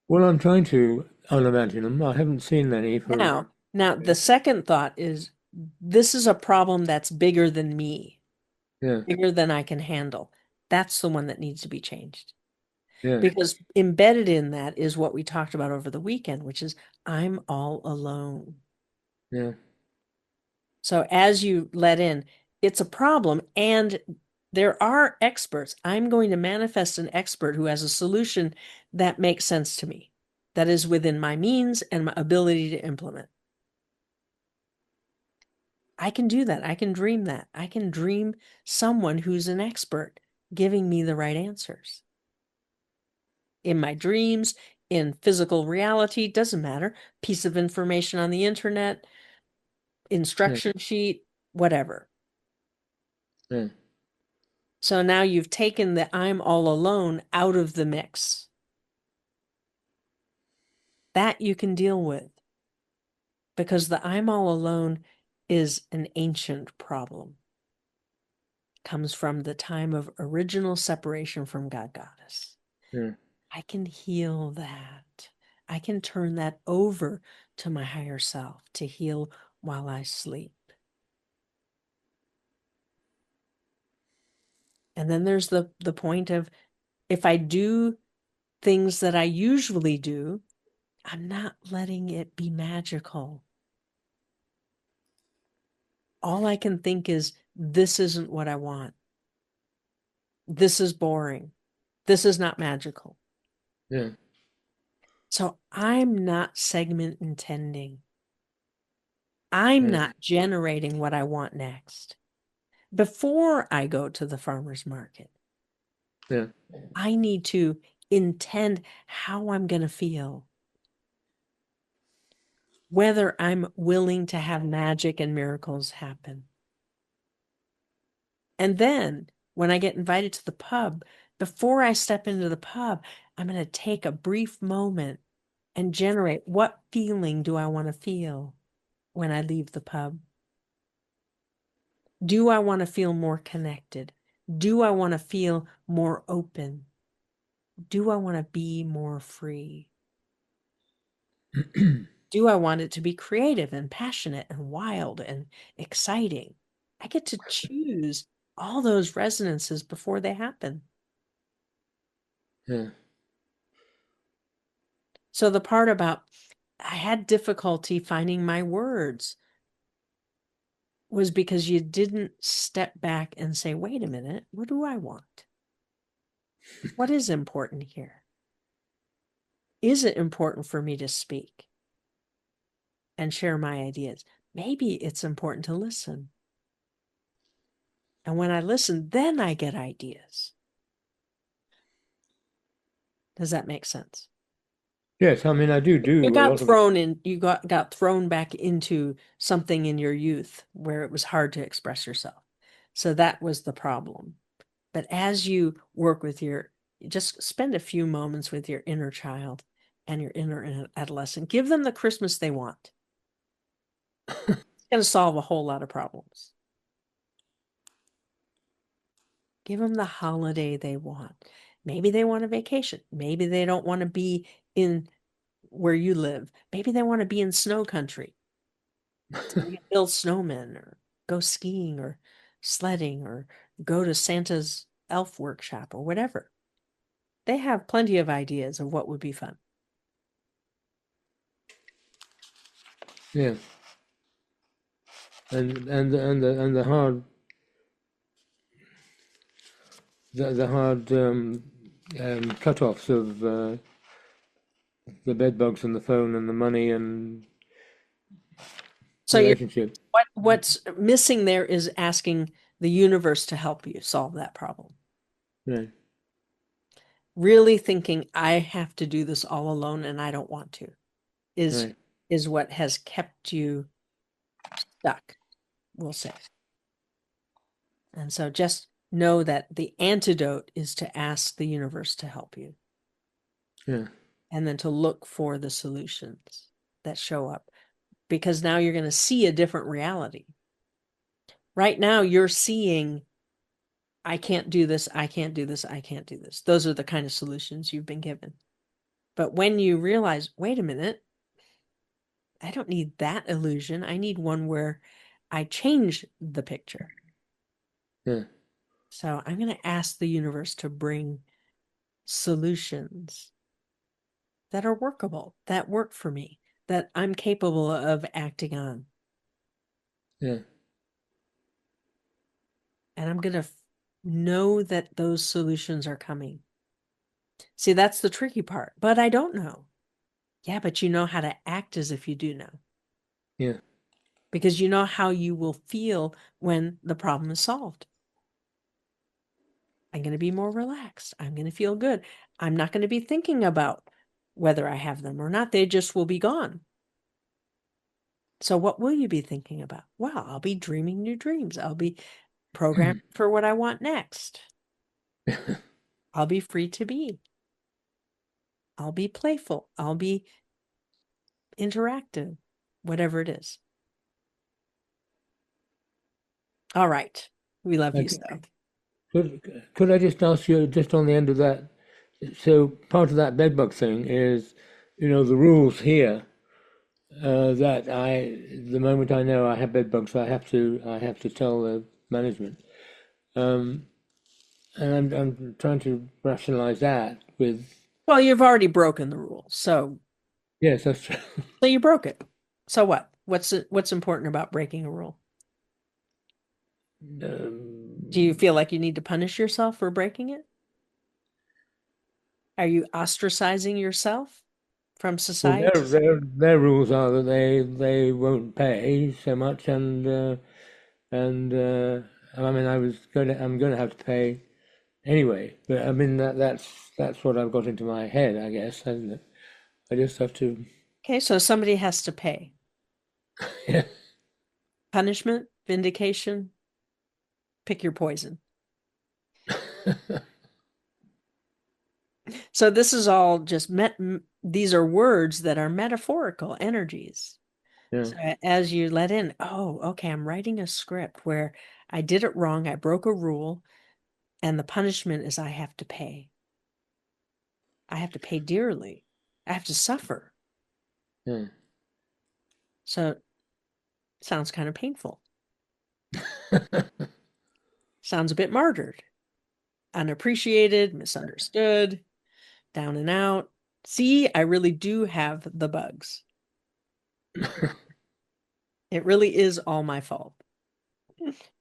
[SPEAKER 8] well, I'm trying to unimagine them. I haven't seen any for.
[SPEAKER 1] Now the second thought is, this is a problem that's bigger than me,
[SPEAKER 8] Yeah,
[SPEAKER 1] bigger than I can handle. That's the one that needs to be changed.
[SPEAKER 8] yeah,
[SPEAKER 1] Because embedded in that is what we talked about over the weekend, which is, I'm all alone.
[SPEAKER 8] yeah,
[SPEAKER 1] So as you let in, it's a problem, and there are experts. I'm going to manifest an expert who has a solution that makes sense to me, that is within my means and my ability to implement. I can do that. I can dream that. I can dream someone who's an expert giving me the right answers. In my dreams, in physical reality, doesn't matter. Piece of information on the internet,
[SPEAKER 8] yeah,
[SPEAKER 1] instruction sheet, whatever.
[SPEAKER 8] yeah.
[SPEAKER 1] So now you've taken the I'm all alone out of the mix. That you can deal with, because the I'm all alone is an ancient problem. Comes from the time of original separation from God Goddess.
[SPEAKER 8] Yeah.
[SPEAKER 1] I can heal that. I can turn that over to my higher self to heal while I sleep. And then there's the point of, if I do things that I usually do, I'm not letting it be magical. All I can think is, this isn't what I want. This is boring. This is not magical.
[SPEAKER 8] Yeah.
[SPEAKER 1] So I'm not segment intending. I'm
[SPEAKER 8] Right.
[SPEAKER 1] not generating what I want next. Before I go to the farmer's market,
[SPEAKER 8] Yeah.
[SPEAKER 1] I need to intend how I'm going to feel, whether I'm willing to have magic and miracles happen. And then when I get invited to the pub, before I step into the pub, I'm going to take a brief moment and generate, what feeling do I want to feel when I leave the pub? Do I want to feel more connected? Do I want to feel more open? Do I want to be more free? Do I want it to be creative and passionate and wild and exciting? I get to choose all those resonances before they happen.
[SPEAKER 8] Yeah.
[SPEAKER 1] So the part about I had difficulty finding my words was because you didn't step back and say, wait a minute, what do I want? What is important here? Is it important for me to speak and share my ideas? Maybe it's important to listen. And when I listen, then I get ideas. Does that make sense?
[SPEAKER 8] Yes, I mean I do
[SPEAKER 1] You
[SPEAKER 8] a
[SPEAKER 1] got
[SPEAKER 8] lot of it.
[SPEAKER 1] thrown in, you got thrown back into something in your youth where it was hard to express yourself. So that was the problem. But as you work with just spend a few moments with your inner child and your inner adolescent. Give them the Christmas they want. It's going to solve a whole lot of problems. Give them the holiday they want. Maybe they want a vacation. Maybe they don't want to be in where you live. Maybe they want to be in snow country. So we can build snowmen or go skiing or sledding or go to Santa's elf workshop or whatever. They have plenty of ideas of what would be fun.
[SPEAKER 8] Yeah. And the hard the hard cut-offs of the bed bugs and the phone and the money and
[SPEAKER 1] So
[SPEAKER 8] relationship.
[SPEAKER 1] what's missing there is asking the universe to help you solve that problem.
[SPEAKER 8] Right.
[SPEAKER 1] Really thinking I have to do this all alone and I don't want to is
[SPEAKER 8] Right.
[SPEAKER 1] is what has kept you stuck, we'll say. And so just know that the antidote is to ask the universe to help you
[SPEAKER 8] Yeah.
[SPEAKER 1] and then to look for the solutions that show up, because now you're going to see a different reality. Right now you're seeing, I can't do this, I can't do this, I can't do this. Those are the kind of solutions you've been given. But when you realize, wait a minute, I don't need that illusion. I need one where I change the picture.
[SPEAKER 8] Yeah.
[SPEAKER 1] So I'm going to ask the universe to bring solutions that are workable, that work for me, that I'm capable of acting on.
[SPEAKER 8] Yeah.
[SPEAKER 1] And I'm going to know that those solutions are coming. See, that's the tricky part. But I don't know. Yeah, but you know how to act as if you do know.
[SPEAKER 8] Yeah.
[SPEAKER 1] Because you know how you will feel when the problem is solved. I'm going to be more relaxed. I'm going to feel good. I'm not going to be thinking about whether I have them or not. They just will be gone. So what will you be thinking about? Well, I'll be dreaming new dreams. I'll be programmed for what I want next. I'll be free to be. I'll be playful. I'll be interactive, whatever it is. All right. We love you,
[SPEAKER 8] Okay.
[SPEAKER 1] so.
[SPEAKER 8] Could I just ask you just on the end of that? So part of that bedbug thing is, the rules here that the moment I know I have bedbugs, I have to tell the management, um, and I'm trying to rationalize that with
[SPEAKER 1] Well, you've already broken the rules.
[SPEAKER 8] yes, that's true.
[SPEAKER 1] So you broke it. So what? What's important about breaking a rule? Do you
[SPEAKER 8] Um,
[SPEAKER 1] feel like you need to punish yourself for breaking it? Are you ostracizing yourself from
[SPEAKER 8] Well,
[SPEAKER 1] society?
[SPEAKER 8] their rules are that they won't pay so much, and I mean I'm going to have to pay anyway. But I mean that's what I've got into my head, I guess, hasn't it? I just have to.
[SPEAKER 1] Okay, so somebody has to pay.
[SPEAKER 8] Yeah.
[SPEAKER 1] Punishment, vindication, pick your poison. So this is all just these are words that are metaphorical energies.
[SPEAKER 8] Yeah.
[SPEAKER 1] So as you let in, oh, okay, I'm writing a script where I did it wrong, I broke a rule, and the punishment is I have to pay. I have to pay dearly. I have to suffer.
[SPEAKER 8] Yeah.
[SPEAKER 1] So it sounds kind of painful. Sounds a bit martyred, unappreciated, misunderstood, down and out. See, I really do have the bugs. It really is all my fault.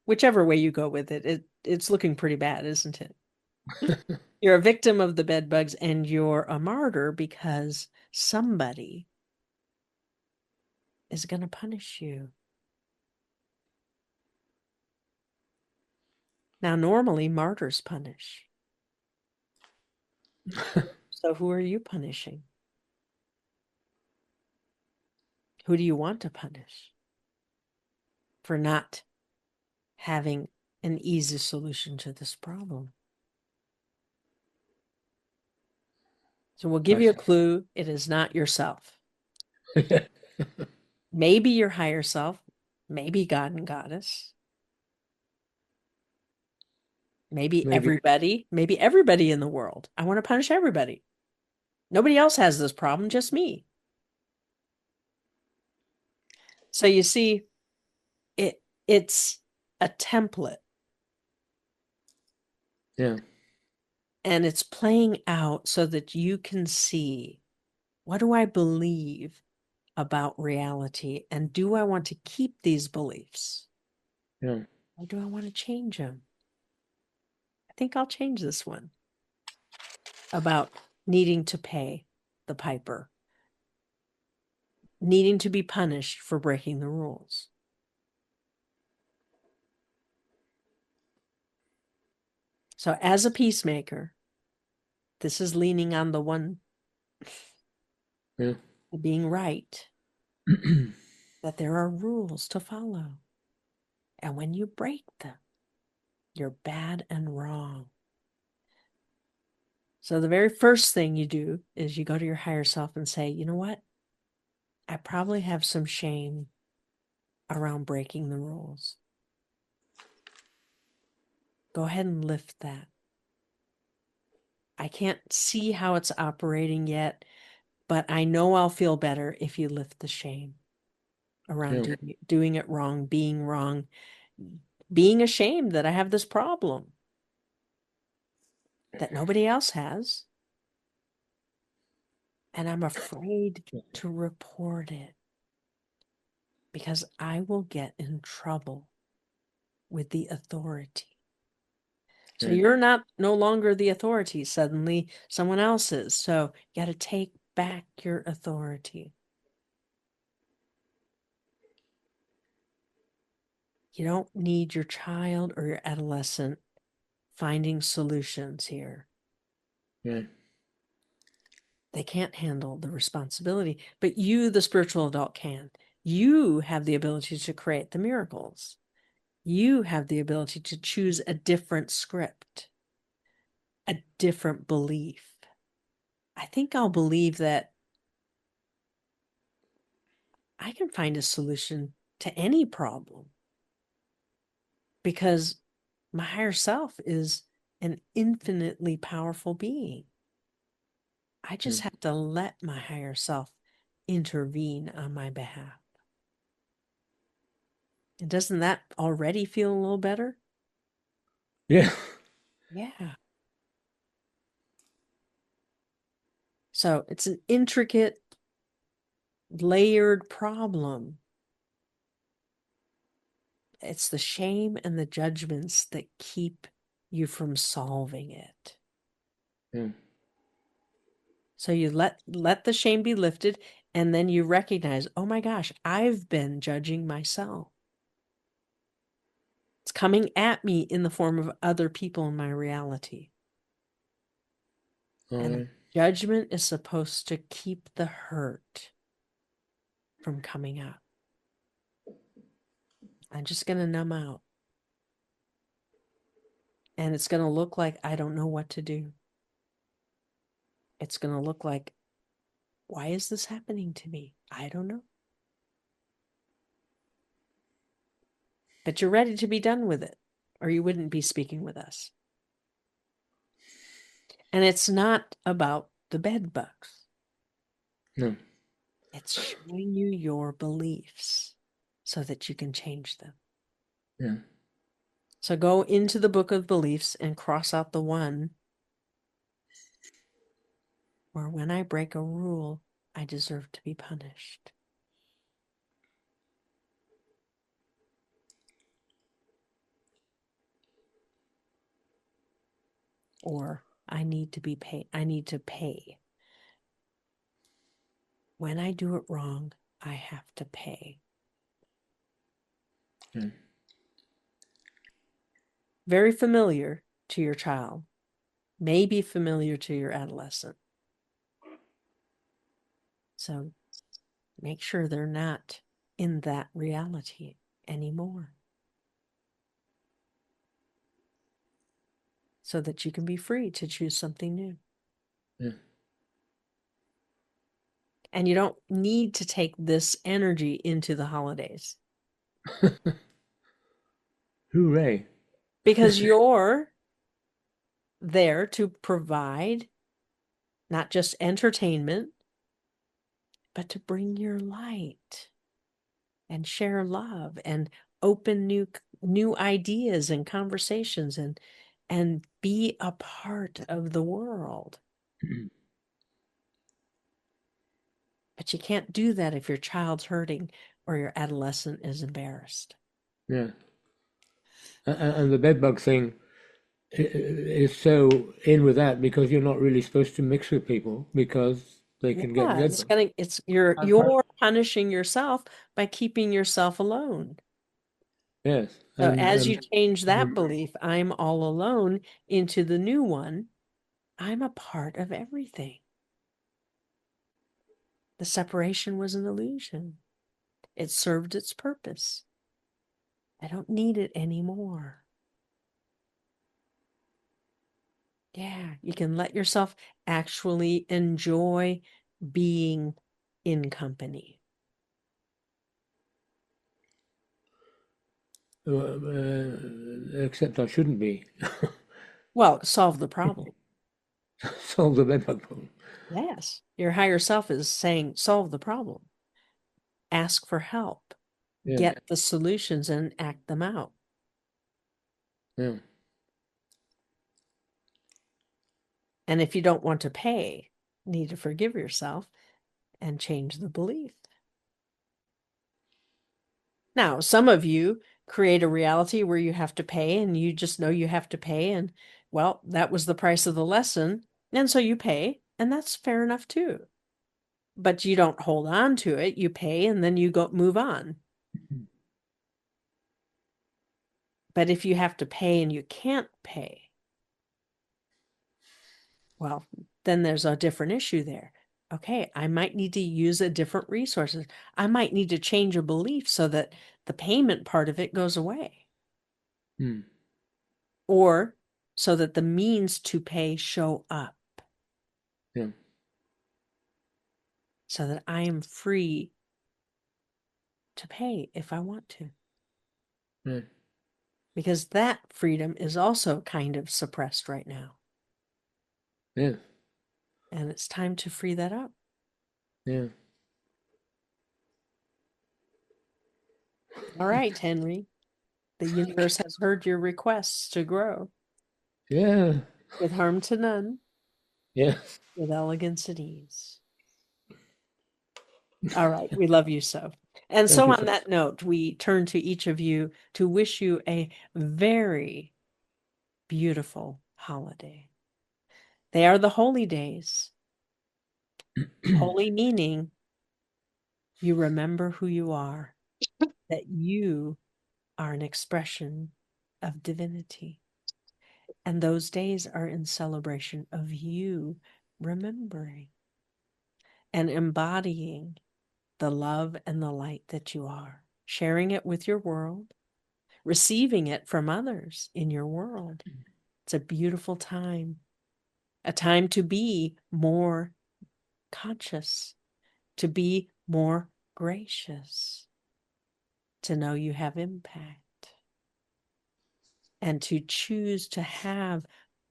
[SPEAKER 1] Whichever way you go with it, it's looking pretty bad, isn't it? You're a victim of the bed bugs and you're a martyr because somebody is going to punish you. Now, normally martyrs punish. So who are you punishing? Who do you want to punish for not having an easy solution to this problem? So we'll give
[SPEAKER 8] I
[SPEAKER 1] you a
[SPEAKER 8] see.
[SPEAKER 1] clue. It is not yourself.
[SPEAKER 8] Yeah.
[SPEAKER 1] Maybe your higher self, maybe God and Goddess,
[SPEAKER 8] Maybe.
[SPEAKER 1] maybe everybody in the world. I want to punish everybody. Nobody else has this problem, just me. So you see, it's a template
[SPEAKER 8] Yeah.
[SPEAKER 1] and it's playing out so that you can see, what do I believe about reality? And do I want to keep these beliefs?
[SPEAKER 8] Yeah.
[SPEAKER 1] Or do I want to change them? I think I'll change this one about needing to pay the piper, needing to be punished for breaking the rules. So as a peacemaker, this is leaning on the one
[SPEAKER 8] Yeah.
[SPEAKER 1] being right, that there are rules to follow. And when you break them, you're bad and wrong. So the very first thing you do is you go to your higher self and say, you know what? I probably have some shame around breaking the rules. Go ahead and lift that. I can't see how it's operating yet, but I know I'll feel better if you lift the shame around
[SPEAKER 8] Yeah.
[SPEAKER 1] doing it wrong, being ashamed that I have this problem that nobody else has. And I'm afraid to report it because I will get in trouble with the authority. So
[SPEAKER 8] Yeah.
[SPEAKER 1] you're not no longer the authority. Suddenly someone else is. So you got to take back your authority. You don't need your child or your adolescent finding solutions here.
[SPEAKER 8] Yeah.
[SPEAKER 1] They can't handle the responsibility, but you, the spiritual adult, can. You have the ability to create the miracles. You have the ability to choose a different script, a different belief. I think I'll believe that I can find a solution to any problem because my higher self is an infinitely powerful being. I just
[SPEAKER 8] Yeah.
[SPEAKER 1] have to let my higher self intervene on my behalf. And doesn't that already feel a little better?
[SPEAKER 8] Yeah.
[SPEAKER 1] Yeah. So it's an intricate, layered problem. It's the shame and the judgments that keep you from solving it.
[SPEAKER 8] Yeah.
[SPEAKER 1] So you let the shame be lifted, and then you recognize, oh my gosh, I've been judging myself. It's coming at me in the form of other people in my reality.
[SPEAKER 8] All
[SPEAKER 1] And
[SPEAKER 8] right.
[SPEAKER 1] judgment is supposed to keep the hurt from coming up. I'm just going to numb out. And it's going to look like I don't know what to do. It's going to look like, why is this happening to me? I don't know. But you're ready to be done with it, or you wouldn't be speaking with us. And it's not about the bed bugs.
[SPEAKER 8] No.
[SPEAKER 1] It's showing you your beliefs so that you can change them.
[SPEAKER 8] Yeah.
[SPEAKER 1] So go into the book of beliefs and cross out the one where when I break a rule, I deserve to be punished. Or I need to be paid. I need to pay. When I do it wrong, I have to pay.
[SPEAKER 8] Yeah.
[SPEAKER 1] Very familiar to your child, may be familiar to your adolescent. So make sure they're not in that reality anymore, so that you can be free to choose something new.
[SPEAKER 8] Yeah.
[SPEAKER 1] And you don't need to take this energy into the holidays
[SPEAKER 8] Hooray.
[SPEAKER 1] because you're there to provide not just entertainment, but to bring your light and share love and open new ideas and conversations and be a part of the world. But you can't do that if your child's hurting or your adolescent is embarrassed.
[SPEAKER 8] Yeah. And the bedbug thing is so in with that because you're not really supposed to mix with people because they can get
[SPEAKER 1] Yeah,
[SPEAKER 8] bedbugs.
[SPEAKER 1] you're punishing yourself by keeping yourself alone.
[SPEAKER 8] Yes.
[SPEAKER 1] So as you
[SPEAKER 8] And
[SPEAKER 1] change that belief, I'm all alone, into the new one, I'm a part of everything. The separation was an illusion. It served its purpose. I don't need it anymore. Yeah, you can let yourself actually enjoy being in company.
[SPEAKER 8] except I shouldn't be.
[SPEAKER 1] Well, solve the problem.
[SPEAKER 8] Solve the bedbug problem.
[SPEAKER 1] Yes, your higher self is saying, solve the problem. Ask for help.
[SPEAKER 8] Yeah.
[SPEAKER 1] Get the solutions and act them out.
[SPEAKER 8] Yeah.
[SPEAKER 1] And if you don't want to pay, you need to forgive yourself and change the belief. Now, some of you create a reality where you have to pay and you just know you have to pay. And well, that was the price of the lesson. And so you pay, and that's fair enough too. But you don't hold on to it. You pay and then you go move on. But if you have to pay and you can't pay, well, then there's a different issue there. Okay, I might need to use a different resources. I might need to change a belief so that the payment part of it goes away.
[SPEAKER 8] Hmm.
[SPEAKER 1] Or so that the means to pay show up.
[SPEAKER 8] Yeah.
[SPEAKER 1] So that I am free to pay if I want to.
[SPEAKER 8] Yeah.
[SPEAKER 1] Because that freedom is also kind of suppressed right now.
[SPEAKER 8] Yeah.
[SPEAKER 1] And it's time to free that up.
[SPEAKER 8] Yeah.
[SPEAKER 1] All right, Henry. The universe has heard your requests to grow
[SPEAKER 8] Yeah.
[SPEAKER 1] with harm to none,
[SPEAKER 8] Yeah.
[SPEAKER 1] with elegance at ease. All right, we love you so. And
[SPEAKER 8] Thank
[SPEAKER 1] so
[SPEAKER 8] you
[SPEAKER 1] on
[SPEAKER 8] so
[SPEAKER 1] that note, we turn to each of you to wish you a very beautiful holiday. They are the holy days, Holy meaning you remember who you are, that you are an expression of divinity. And those days are in celebration of you remembering and embodying the love and the light that you are, sharing it with your world, receiving it from others in your world. It's a beautiful time, a time to be more conscious, to be more gracious, to know you have impact, and to choose to have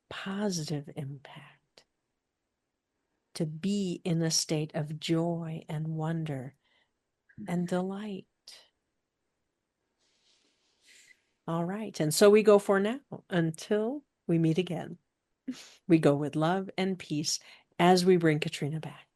[SPEAKER 1] positive impact, to be in a state of joy and wonder and delight. All right. And so we go for now until we meet again. We go with love and peace as we bring Katrina back.